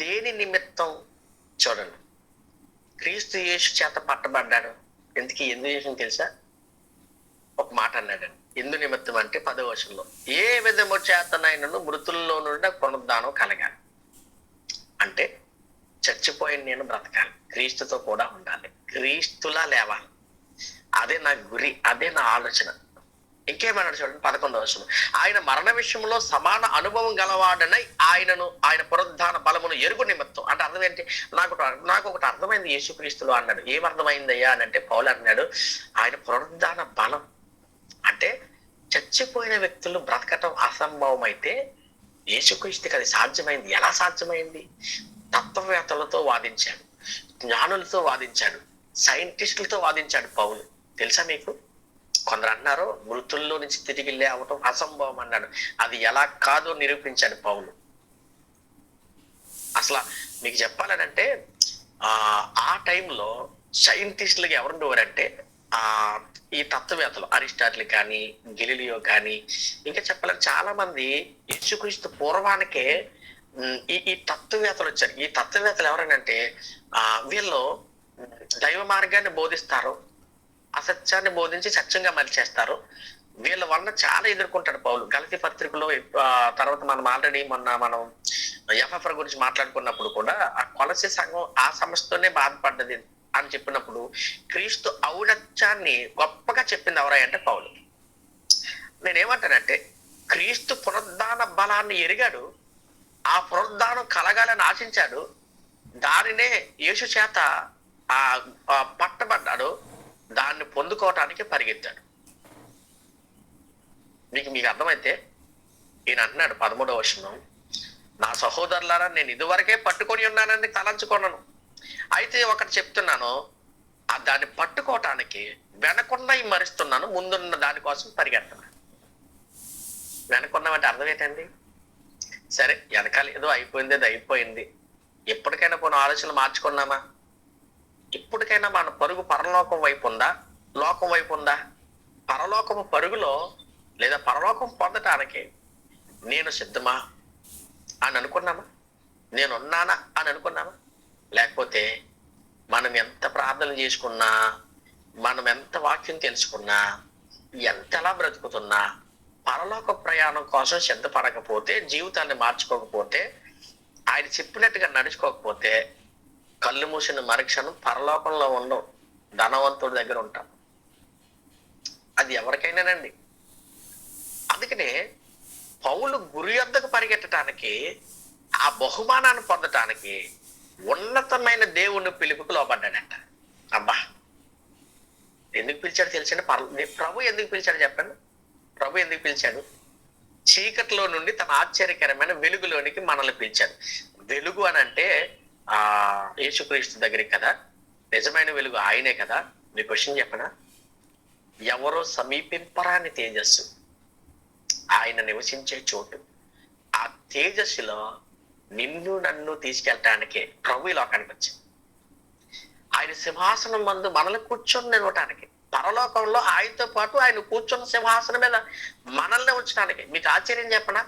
దేని నిమిత్తం? చూడండి, క్రీస్తు యేసు చేత పట్టబడ్డాడు. ఎందుకు చేసిన తెలుసా? ఒక మాట అన్నాడు. ఎందు నిమిత్తం అంటే 10వ వచనంలో, ఏ విధము చేతనైనను మృతుల్లో నుండి పునరుద్ధానం కలగాలి. అంటే చచ్చిపోయిన నేను బ్రతకాలి, క్రీస్తుతో కూడా ఉండాలి, క్రీస్తులా లేవాలి. అదే నా గురి, అదే నా ఆలోచన. ఇంకేమన్నాడు చూడండి 11వ వచనం, ఆయన మరణ విషయంలో సమాన అనుభవం గలవాడనై ఆయన పునరుద్ధాన బలమును ఎరుగు నిమిత్తం. అంటే అర్థం ఏంటి? నాకు ఒకటి అర్థమైంది యేసుక్రీస్తులో అన్నాడు. ఏమర్థమైందయ్యా అని అంటే పౌలు అన్నాడు, ఆయన పునరుద్ధాన బలం. అంటే చచ్చిపోయిన వ్యక్తులు బ్రతకటం అసంభవం అయితే యేసుక్రీస్తుకి అది సాధ్యమైంది. ఎలా సాధ్యమైంది? తత్వవేత్తలతో వాదించాడు, జ్ఞానులతో వాదించాడు, సైంటిస్టులతో వాదించాడు పౌలు. తెలుసా మీకు? కొందరు అన్నారు మృతుల్లో నుంచి తిరిగి లేవటం అసంభవం అన్నాడు. అది ఎలా కాదో నిరూపించాడు పౌలు. అసలు మీకు చెప్పాలనంటే ఆ టైంలో సైంటిస్టులకి ఎవరుండేవారంటే ఈ తత్వవేత్తలు, అరిస్టాటిల్ కానీ, గెలీలియో కానీ, ఇంకా చెప్పాలంటే చాలా మంది యేసుక్రీస్తు పూర్వానికే ఈ తత్వవేత్తలు వచ్చారు. ఈ తత్వవేత్తలు ఎవరనంటే వీళ్ళు దైవ మార్గాన్ని బోధిస్తారు, అసత్యాన్ని బోధించి సత్యంగా మలిచేస్తారు. వీళ్ళ వల్ల చాలా ఎదుర్కొంటాడు పౌలు. గలతీ పత్రికలో తర్వాత మనం ఆల్రెడీ మనం ఎఫ్ఎఫ్ఆర్ గురించి మాట్లాడుకున్నప్పుడు కూడా ఆ కొలసీ సంఘం ఆ సమస్యతోనే బాధపడ్డది అని చెప్పినప్పుడు క్రీస్తు ఔన్నత్యాన్ని గొప్పగా చెప్పింది ఎవరై అంటే పౌలు. నేనేమంటానంటే క్రీస్తు పునరుద్ధాన బలాన్ని ఎరిగాడు, ఆ పునరుద్ధానం కలగాలని ఆశించాడు, దానినే యేసు చేత పట్టబడ్డాడు, దాన్ని పొందుకోవటానికి పరిగెత్తాడు. మీకు అర్థమైతే ఈయన అన్నాడు 13వ వచనం, నా సహోదరులారా నేను ఇదివరకే పట్టుకొని ఉన్నానని తలంచుకున్నాను. అయితే ఒకటి చెప్తున్నాను, ఆ దాన్ని పట్టుకోవటానికి వెనకున్న మరుస్తున్నాను, ముందున్న దానికోసం పరిగెడుతున్నాను. వెనకున్నామంటే అర్థం ఏంటండి? సరే వెనకాల ఏదో అయిపోయింది, అది అయిపోయింది. ఎప్పటికైనా కొన్ని ఆలోచనలు మార్చుకున్నామా? ఇప్పటికైనా మన పరుగు పరలోకం వైపు ఉందా, లోకం వైపు ఉందా? పరలోకము పరుగులో లేదా పరలోకం పొందటానికి నేను సిద్ధమా అని అనుకున్నామా? నేనున్నానా అని అనుకున్నామా? లేకపోతే మనం ఎంత ప్రార్థన చేసుకున్నా, మనం ఎంత వాక్యం తెలుసుకున్నా, ఎంతలా బ్రతుకుతున్నా, పరలోక ప్రయాణం కోసం సిద్ధపడకపోతే, జీవితాన్ని మార్చుకోకపోతే, ఆయన చెప్పినట్టుగా నడుచుకోకపోతే, కళ్ళు మూసిన మరుక్షణం పరలోకంలో ఉండవు, ధనవంతుడి దగ్గర ఉంటాం. అది ఎవరికైనానండి. అందుకనే పౌలు గురి వద్దకు పరిగెత్తడానికి, ఆ బహుమానాన్ని పొందటానికి ఉన్నతమైన దేవుని పిలుపుకు లోపడ్డాడంట. అబ్బా, ఎందుకు పిలిచాడు తెలిసిన? ప్రభు ఎందుకు పిలిచాడు చెప్పండి? ప్రభు ఎందుకు పిలిచాడు? చీకటిలో నుండి తన ఆశ్చర్యకరమైన వెలుగులోనికి మనల్ని పిలిచాడు. వెలుగు అని అంటే యేసుక్రీస్తు దగ్గరికి కదా, నిజమైన వెలుగు ఆయనే కదా. మీ క్వశ్చన్ చెప్పనా? ఎవరో సమీపింపరాని తేజస్సు, ఆయన నివసించే చోటు. ఆ తేజస్సులో నిన్ను నన్ను తీసుకెళ్ళటానికి ప్రభు ఈ లోకానికి వచ్చింది. ఆయన సింహాసనం మందు మనల్ని కూర్చొని నిలవటానికి, పరలోకంలో ఆయనతో పాటు ఆయన కూర్చున్న సింహాసనం మీద మనల్ని ఉంచడానికి. మీకు ఆశ్చర్యం చెప్పనా?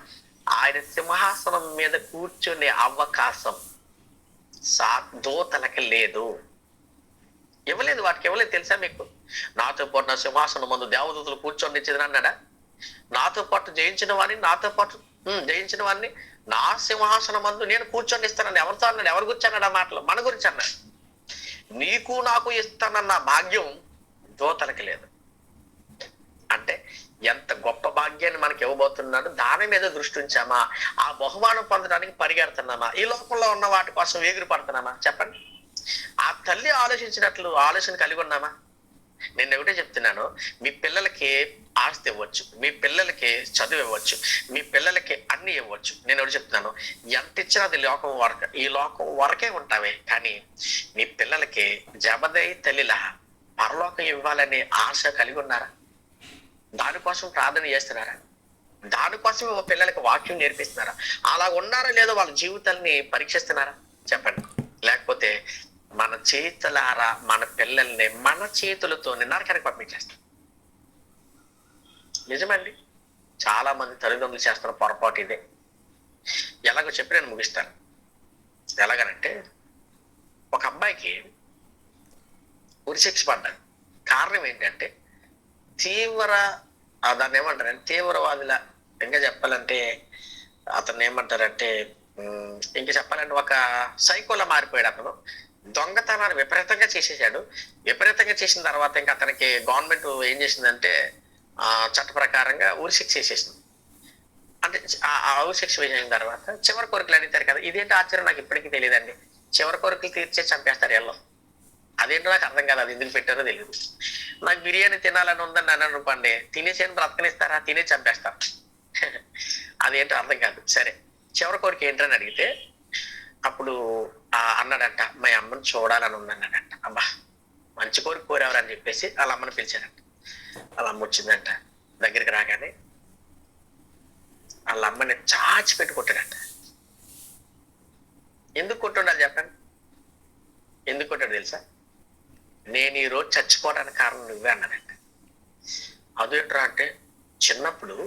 ఆయన సింహాసనం మీద కూర్చునే అవకాశం దూతలకి లేదు, ఇవ్వలేదు, వాటికి ఇవ్వలేదు. తెలుసా మీకు? నాతో పాటు నా సింహాసనం ముందు దేవదూతలు కూర్చొని ఇచ్చేది అన్నాడా? నాతో పాటు జయించిన వాడిని, జయించిన వాడిని నా సింహాసనం మందు నేను కూర్చొని ఇస్తానని ఎవరితో అన్నాడు? ఎవరి గురించి అన్నాడు? ఆ మాటలు మన గురించి అన్నాడు. నీకు నాకు ఇస్తానన్న భాగ్యం దూతలకి లేదు. అంటే ఎంత గొప్ప భాగ్యాన్ని మనకి ఇవ్వబోతున్నాడు, దాని మీద దృష్టి ఉంచామా? ఆ బహుమానం పొందడానికి పరిగెడుతున్నామా? ఈ లోకంలో ఉన్న వాటి కోసం ఎగురు పడుతున్నామా? చెప్పండి. ఆ తల్లి ఆలోచించినట్లు ఆలోచన కలిగి ఉన్నామా? నేను ఒకటే చెప్తున్నాను, మీ పిల్లలకి ఆస్తి ఇవ్వచ్చు, మీ పిల్లలకి చదువు ఇవ్వచ్చు, మీ పిల్లలకి అన్ని ఇవ్వచ్చు. నేను ఒకటి చెప్తున్నాను, ఎంత ఇచ్చినా అది లోకం వరకు, ఈ లోకం వరకే ఉంటావే. కానీ మీ పిల్లలకి జబదయి తల్లిలా పరలోకం ఇవ్వాలనే ఆశ కలిగి ఉన్నారా? దానికోసం ప్రార్థన చేస్తున్నారా? దానికోసం పిల్లలకి వాక్యం నేర్పిస్తున్నారా? అలా ఉన్నారా లేదో వాళ్ళ జీవితాలని పరీక్షిస్తున్నారా? చెప్పండి. లేకపోతే మన చేతులారా మన పిల్లల్ని మన చేతులతో నరకానికి పంపించేస్తాం. నిజమండి, చాలా మంది తల్లిదండ్రులు చేస్తున్న పొరపాటు ఇదే. ఎలాగో చెప్పి నేను ముగిస్తాను. ఎలాగనంటే, ఒక అబ్బాయికి ఉరిశిక్ష పడ్డాడు. కారణం ఏంటంటే దాన్ని ఏమంటారంటే తీవ్రవాదిలా, ఇంకా చెప్పాలంటే అతన్ని ఏమంటారంటే ఇంకా చెప్పాలంటే ఒక సైకోలా మారిపోయాడు. అతను దొంగతనాన్ని విపరీతంగా చేసేసాడు. విపరీతంగా చేసిన తర్వాత ఇంకా అతనికి గవర్నమెంట్ ఏం చేసిందంటే చట్ట ప్రకారంగా ఉరిశిక్ష వేసేసింది. అంటే ఆ ఉరిశిక్ష వేసిన తర్వాత చివరి కోరికలు అడుగుతారు కదా. ఇదేంటి ఆశ్చర్యం, నాకు ఇప్పటికీ తెలియదండి. చివరి కోరికలు తీర్చే చంపేస్తారు ఎల్లో. అదేంటో నాకు అర్థం కాదు, అది ఎందుకు పెట్టారో తెలియదు. నాకు బిర్యానీ తినాలని ఉందని అన్నాను అనుకోండి, తినేసేని బ్రతకనిస్తారా? తినే చంపేస్తారు. అదేంటో అర్థం కాదు. సరే, చివరి కోరిక ఏంటని అడిగితే అప్పుడు అన్నాడంట, మా అమ్మని చూడాలని ఉందన్నాడంట. అబ్బా, మంచి కోరిక కోరేవారని చెప్పేసి వాళ్ళ అమ్మని పిలిచాడంట. వాళ్ళ అమ్మ వచ్చిందంట. దగ్గరికి రాగానే వాళ్ళ అమ్మని చాచి పెట్టి కొట్టాడంట. ఎందుకు కొట్టుండాలి చెప్పండి? ఎందుకు కొట్టాడు తెలుసా? నేను ఈ రోజు చచ్చిపోవడానికి కారణం నువ్వే అన్నాడంట. అదేంట్రా అంటే, చిన్నప్పుడు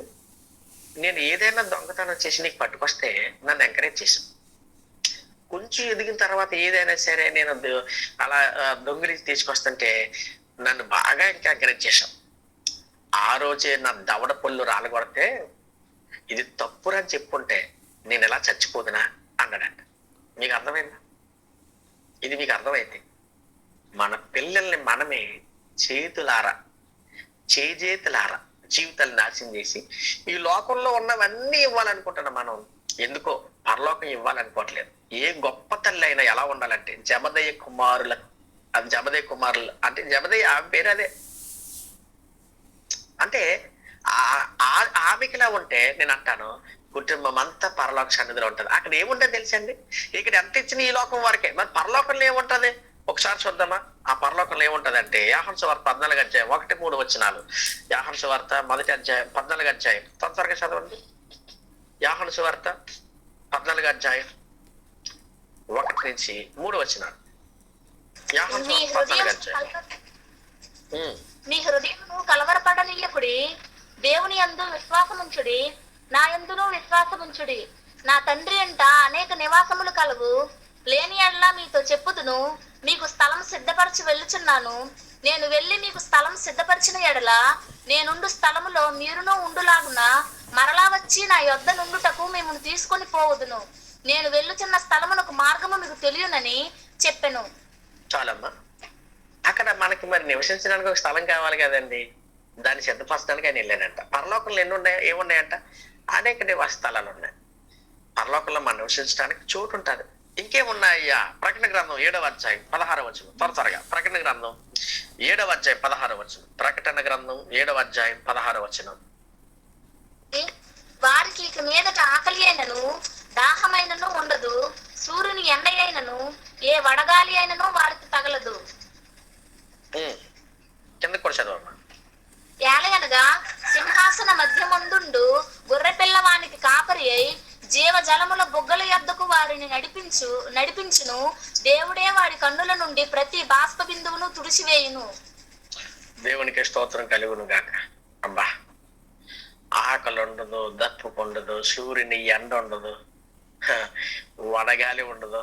నేను ఏదైనా దొంగతనం చేసి నీకు పట్టుకొస్తే నన్ను ఎంకరేజ్ చేశాను. కొంచెం ఎదిగిన తర్వాత ఏదైనా సరే నేను అలా దొంగిలి తీసుకొస్తుంటే నన్ను బాగా ఇంకా ఎంకరేజ్ చేశాం. ఆ రోజే నా దవడ పళ్ళు రాలగొడితే ఇది తప్పురని చెప్పుంటే నేను ఎలా చచ్చిపోతున్నా అన్నాడంట. మీకు అర్థమైందా? ఇది మీకు అర్థమైంది. మన పిల్లల్ని మనమే చేతులారా జీవితాలు నాశనం చేసి ఈ లోకంలో ఉన్నవన్నీ ఇవ్వాలనుకుంటున్నాం మనం. ఎందుకో పరలోకం ఇవ్వాలనుకోవట్లేదు. ఏ గొప్ప తల్లి అయినా ఎలా ఉండాలంటే జబదయ్య కుమారులు అంటే జబదయ్య ఆమె పేరు అదే. అంటే ఆమెకిలా ఉంటే నేను అంటాను, కుటుంబం అంతా పరలోక సన్నిధిలో ఉంటది. అక్కడ ఏముంటుంది తెలుసండి? ఇక్కడ ఎంత ఇచ్చిన ఈ లోకం వరకే. మరి పరలోకంలో ఏముంటది ఒకసారి చూద్దామా? ఆ పరలోకంలో ఏముంటది అంటే యోహాను సువార్త 14 అధ్యాయం 1-3 వచనాలు. యోహాను సువార్త 1 అధ్యాయం 14 అధ్యాయం త్వరగా చదవండి. యోహాను సువార్త 14 అధ్యాయం 1-3 వచనాలు. యోహాను నీ సువార్త 14 హృదయం అధ్యాయం. నీ హృదయము కలవరపడనీయకుడి, దేవుని యందు విశ్వాసముంచుడి, నా యందును విశ్వాసముంచుడి. నా తండ్రి అంట అనేక నివాసములు కలవు, లేని ఎడల మీతో చెప్పుదును. మీకు స్థలం సిద్ధపరచి వెళ్ళుచున్నాను. నేను వెళ్ళి మీకు స్థలం సిద్ధపరిచిన ఎడల నేనుండు స్థలములో మీరును ఉండులాగున మరలా వచ్చి నా యొద్ద నుండుటకు మిమ్మల్ని తీసుకొని పోవదును. నేను వెళ్ళుచున్న స్థలమునకు మార్గము మీకు తెలియనని చెప్పెను. చాలమ్మా. అక్కడ మనకి మరి నివసించడానికి ఒక స్థలం కావాలి కదండి. దాన్ని సిద్ధపరచడానికి ఆయన వెళ్ళానంట. పరలోకంలో ఏమున్నాయంట? అనేక నివాస స్థలాలు ఉన్నాయి. పరలోకంలో మనం నివసించడానికి చోటు ఉంటుంది. ఇంకేమున్నాయ్యా? ప్రకటన గ్రంథం 7వ అధ్యాయం 16వ వచనం. త్వరగా ప్రకటన గ్రంథం 7వ అధ్యాయం 16వ వచనం. ప్రకటన గ్రంథం 7వ అధ్యాయం 16వ వచనం. వారికి ఇక మీదట ఆకలి అయినను దాహమైనను ఉండదు, సూర్యుని ఎండ అయినను ఏ వడగాలి అయినను వారికి తగలదు. కింద కూడా చదవమ్మా. ఏలయనగా సింహాసన మధ్యమందుండు గొర్రె పిల్లవానికి కాపరి అయి జీవ జలముల బుగ్గల యొద్దకు వారిని నడిపించును. దేవుడే వారి కన్నుల నుండి ప్రతి బాష్ప బిందువును తుడిచివేయును. దేవునికి స్తోత్రం కలుగును గాక. అబ్బా, ఆకలి ఉండదు, దప్పు ఉండదు, సూర్యుని ఎండ ఉండదు, వడగాలి ఉండదు.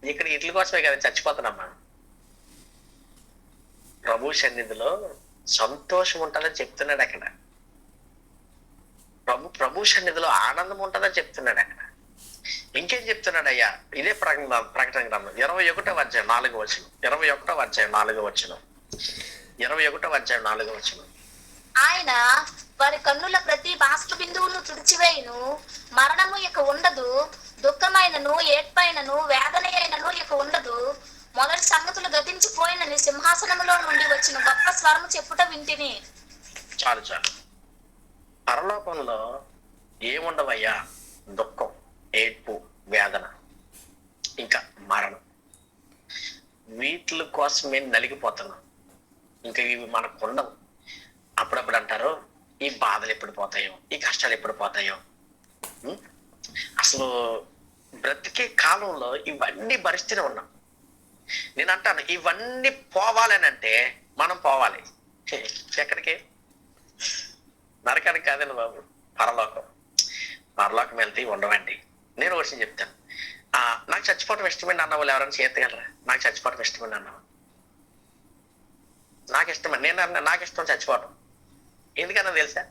ఇక్కడ ఇట్ల కోసమే కదా చచ్చిపోతున్నామ్మా. ప్రభు సన్నిధిలో సంతోషం ఉంటుందని చెప్తున్నాడు అక్కడ. ప్రభు సన్నిధిలో ఆనందం ఉంటుందని చెప్తున్నాడు అక్కడ. ఇంకేం చెప్తున్నాడు అయ్యా? ఇదే ప్రకటన గ్రంథం 21వ అధ్యాయం 4వ వచనం. 21వ అధ్యాయం 4వ వచనం. 21వ అధ్యాయం 4వ వచనం. ఆయన వారి కన్నుల ప్రతి బాష్ప బిందువును తుడిచివేయును. మరణము ఇక ఉండదు, దుఃఖమైనను ఏడ్పైనను వేదన అయినను ఇక ఉండదు. మొదటి సంగతులు గతించిపోయినని సింహాసనములో నుండి వచ్చిన గొప్ప స్వరము చెప్పుట వింటిని. చాలు చాలు. పరలోకంలో ఏముండవయ్యా? దుఃఖం, ఏడ్పు, వేదన, ఇంకా మరణం. వీటి కోసమే నలిగిపోతున్నాం. ఇంకా ఇవి మనకు ఉండవు. అప్పుడప్పుడు అంటారు, ఈ బాధలు ఎప్పుడు పోతాయో, ఈ కష్టాలు ఎప్పుడు పోతాయో. అసలు బ్రతికే కాలంలో ఇవన్నీ భరిస్తూనే ఉన్నాం. నేను అంటాను, ఇవన్నీ పోవాలని అంటే మనం పోవాలి. ఎక్కడికి? నరకానికి కాదండి బాబు, పరలోకం. పరలోకం వెళ్తే ఉండవండి. నేను ఒక విషయం చెప్తాను. నాకు చచ్చిపోవటం ఇష్టమండి అన్న వాళ్ళు ఎవరైనా చేయగలరా? నాకు చచ్చిపోవటం ఇష్టమండి అన్న నాకు ఇష్టమండి. నాకు ఇష్టం చచ్చిపోవటం. ఎందుకన్నా తెలుసా?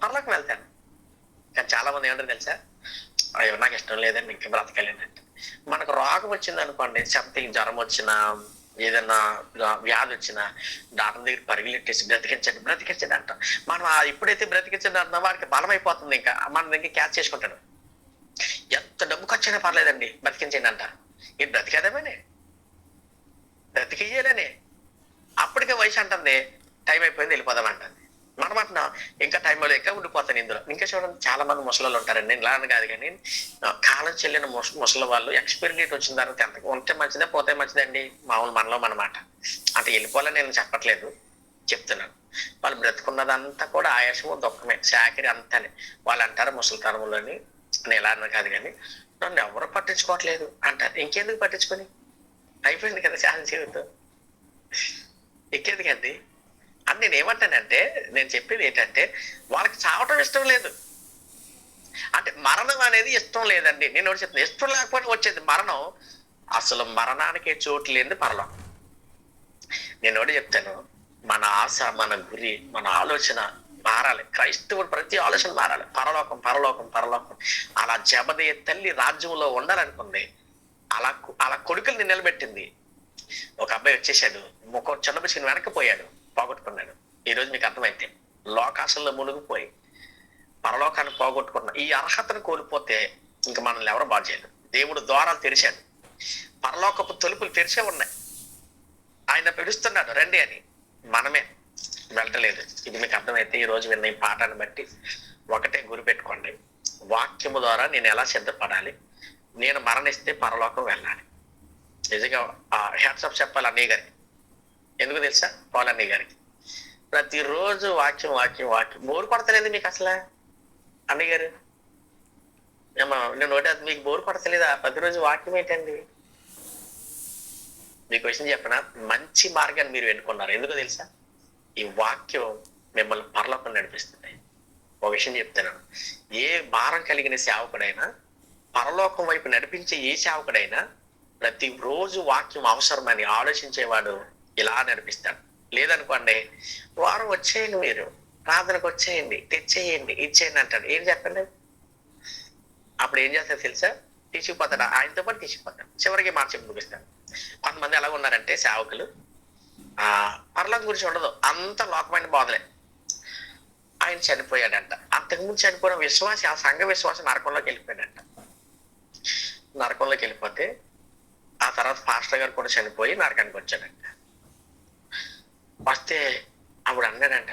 పరలోకం వెళ్తాను. కానీ చాలా మంది ఏమంటారు తెలుసా? అయ్యో నాకు ఇష్టం లేదండి, ఇంకా బ్రతకలేదండి. మనకు రోగం వచ్చింది అనుకోండి, సంథింగ్ జ్వరం వచ్చినా, ఏదైనా వ్యాధి వచ్చినా డాక్టర్ దగ్గర పరిగెట్టేసి బ్రతికించండి అంట. మనం ఎప్పుడైతే బ్రతికించండి అంటున్నా వాడికి బలం అయిపోతుంది. ఇంకా మన దగ్గర క్యాచ్ చేసుకుంటాడు. ఎంత డబ్బు ఖర్చైనా పర్లేదండి, బ్రతికించండి అంట. ఇది బ్రతికేదేమనే, బ్రతికేయాలనే. అప్పటికే వయసు అంటుంది, టైం అయిపోయింది వెళ్ళిపోదాం అంటుంది. మనం అంటున్నా ఇంకా టైంలో ఇంకా ఉండిపోతాను ఇందులో. ఇంకా చూడండి, చాలా మంది ముసలు ఉంటారండి. నేను ఇలా కాదు, కానీ కాలం చెల్లిన ముసలి వాళ్ళు ఎక్స్పైరీ డేట్ వచ్చిన తర్వాత ఎంత ఉంటే మంచిదే, పోతే మంచిదండి. మామూలు మనలో మనమాట. అంటే వెళ్ళిపోవాలని నేను చెప్పట్లేదు, చెప్తున్నాను. వాళ్ళు బ్రతుకున్నదంతా కూడా ఆయాసము, దుఃఖమే, చాకరి అంతానే. వాళ్ళు అంటారు ముసలితనంలోని. నేను ఎలా అన్నా కాదు, కానీ నన్ను ఎవరు పట్టించుకోవట్లేదు అంటారు. ఇంకెందుకు పట్టించుకొని? అయిపోయింది కదా చాలా జీవితం, ఇంకెందుకండి అని నేను ఏమంటానంటే, నేను చెప్పేది ఏంటంటే, వాళ్ళకి చావటం ఇష్టం లేదు. అంటే మరణం అనేది ఇష్టం లేదండి. నేను ఒకటి చెప్తాను, ఇష్టం లేకపోతే వచ్చేది మరణం. అసలు మరణానికి చోటు లేనిది పరలోకం. నేను ఒకటి చెప్తాను, మన ఆశ, మన గురి, మన ఆలోచన మారాలి. క్రైస్తవుడు ప్రతి ఆలోచన మారాలి. పరలోకం పరలోకం పరలోకం. అలా జబదయ్య తల్లి రాజ్యంలో ఉండాలనుకుంది. అలా కొడుకుల్ని నిలబెట్టింది. ఒక అబ్బాయి వచ్చేసాడు, ఒక చిన్న పిచ్చిని వెనక్కిపోయాడు, పోగొట్టుకున్నాడు. ఈరోజు మీకు అర్థమైతే లోకాశంలో మునిగిపోయి పరలోకాన్ని పోగొట్టుకున్న ఈ అర్హతను కోల్పోతే ఇంకా మనల్ని ఎవరు బాగు చేయలేదు. దేవుడు ద్వారాలు తెరిచాడు, పరలోకపు తలుపులు తెరిచే ఉన్నాయి. ఆయన పిలుస్తున్నాడు రండి అని, మనమే వెళ్ళలేదు. ఇది మీకు అర్థమైతే ఈ రోజు విన్న ఈ పాఠాన్ని బట్టి ఒకటే గురి పెట్టుకోండి, వాక్యము ద్వారా నేను ఎలా సిద్ధపడాలి, నేను మరణిస్తే పరలోకం వెళ్ళాలి. నిజంగా హ్యాట్సాప్ చెప్పాలి అన్నయ్య గారికి. ఎందుకు తెలుసా? పాల్ అన్నయ్య గారికి ప్రతిరోజు వాక్యం వాక్యం వాక్యం బోరు కొడతలేదు మీకు అసలు అన్నయ్య గారు? ఏమో నేను ఒకటి మీకు బోరు కొడతలేదా? ప్రతిరోజు వాక్యం ఏంటండి? మీకు విషయం చెప్పిన మంచి మార్గాన్ని మీరు ఎన్నుకున్నారు. ఎందుకో తెలుసా? ఈ వాక్యం మిమ్మల్ని పరలోకం నడిపిస్తుంది. ఒక విషయం చెప్తున్నాను, ఏ భారం కలిగిన సేవకుడైనా, పరలోకం వైపు నడిపించే ఏ సేవకుడైనా ప్రతి రోజు వాక్యం అవసరమని ఆలోచించేవాడు ఇలా నడిపిస్తాడు. లేదనుకోండి, వారం వచ్చేయండి, మీరు ప్రార్థనకు వచ్చేయండి, తెచ్చేయండి, ఇచ్చేయండి అంటాడు. ఏం చెప్పండి? అప్పుడు ఏం చేస్తాడు తెలుసా? తీసుకుపోతాడు, ఆయనతో పాటు తీసుకుపోతాడు. చివరికి మాట చెప్పి ముగిస్తాడు. కొంతమంది ఎలా ఉన్నారంటే సేవకులు, పరలోకం గురించి ఉండదు, అంత లోకమైన బోధలే. ఆయన చనిపోయాడంట, అంతకుముందు చనిపోయిన విశ్వాసి, ఆ సంఘ విశ్వాసం నరకంలోకి వెళ్ళిపోయాడంట. నరకంలోకి వెళ్ళిపోతే ఆ తర్వాత పాస్టర్ గారు కూడా చనిపోయి నరకానికి వచ్చాడంట. వస్తే అప్పుడు అన్నాడంట,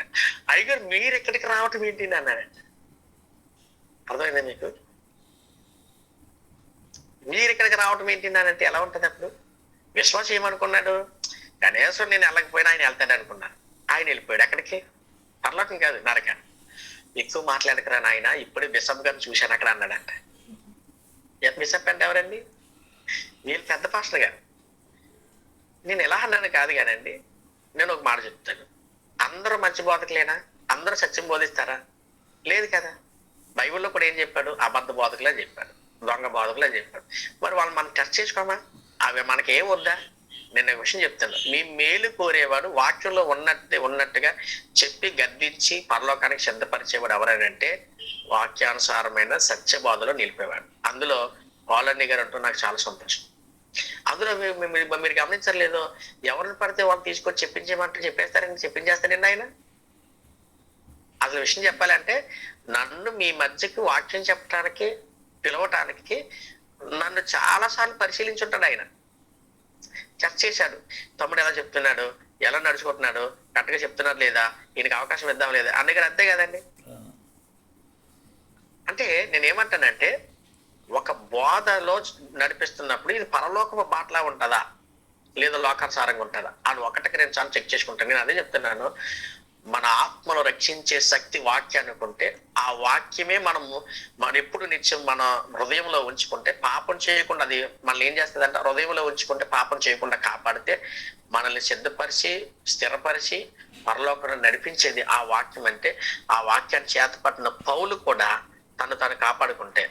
అయ్యగారు మీరు ఎక్కడికి రావటం ఏంటి అన్నాడంట. అర్థమైందా మీకు? మీరు ఇక్కడికి రావటం ఏంటి అంటే ఎలా ఉంటుంది? అప్పుడు విశ్వాసం ఏమనుకున్నాడు? కనీసం నేను వెళ్ళకపోయినా ఆయన వెళ్తాడు అనుకున్నాను. ఆయన వెళ్ళిపోయాడు ఎక్కడికి? పరలోకం కాదు, నరకాన్ని. ఎక్కువ మాట్లాడకరా నాయన, ఇప్పుడే బిషప్ గారిని చూశాను అక్కడ అన్నాడంట. బిషప్ అంటే ఎవరండి? వీళ్ళు పెద్ద పాస్టర్ గారు. నేను ఎలా అన్నాను కాదు కానండి, నేను ఒక మాట చెప్తాను. అందరూ మంచి బోధకులేనా? అందరూ సత్యం బోధిస్తారా? లేదు కదా. బైబిల్లో కూడా ఏం చెప్పాడు? అబద్ధ బోధకులే చెప్పాడు, దొంగ బోధకులే చెప్పాడు. మరి వాళ్ళు మనం టచ్ చేసుకోమా? అవి మనకి ఏం వద్దా? నేను ఒక విషయం చెప్తాను, మీ మేలు కోరేవాడు వాక్యంలో ఉన్నట్టుగా చెప్పి గద్దించి పరలోకానికి సిద్ధపరిచేవాడు ఎవరైనంటే వాక్యానుసారమైన సత్య బోధలో నిలిపేవాడు. అందులో పాలన్నీ గారు అంటూ నాకు చాలా సంతోషం. అందులో మీరు గమనించలేదు, ఎవరిని పడితే వాళ్ళు తీసుకొచ్చి చెప్పించేమంటే చెప్పేస్తారని చెప్పించేస్తాడండి ఆయన. అసలు విషయం చెప్పాలంటే నన్ను మీ మధ్యకి వాక్యం చెప్పడానికి పిలవటానికి నన్ను చాలా సార్లు పరిశీలించుంటాడు ఆయన. చర్చ చేశాడు, తమ్ముడు ఎలా చెప్తున్నాడు, ఎలా నడుచుకుంటున్నాడు, కరెక్ట్గా చెప్తున్నారు లేదా, ఈయనకి అవకాశం ఇద్దాం లేదా అన్న గారు. అంతే కదండి. అంటే నేనేమంటానంటే ఒక బోధలో నడిపిస్తున్నప్పుడు ఇది పరలోకపు బాటలా ఉంటుందా లేదా లోకానుసారంగా ఉంటుందా అని ఒకటికి నేను చాలా చెక్ చేసుకుంటాను. నేను అదే చెప్తున్నాను, మన ఆత్మను రక్షించే శక్తి వాక్యాన్ని అనుకుంటే ఆ వాక్యమే మనం ఎప్పుడు నిత్యం మన హృదయంలో ఉంచుకుంటే పాపం చేయకుండా, అది మనల్ని ఏం చేస్తుంది అంటే హృదయంలో ఉంచుకుంటే పాపం చేయకుండా కాపాడితే మనల్ని సిద్ధపరిచి స్థిరపరిచి పరలోకంలో నడిపించేది ఆ వాక్యం. అంటే ఆ వాక్యాన్ని చేతపట్టిన పౌలు కూడా తను కాపాడుకుంటే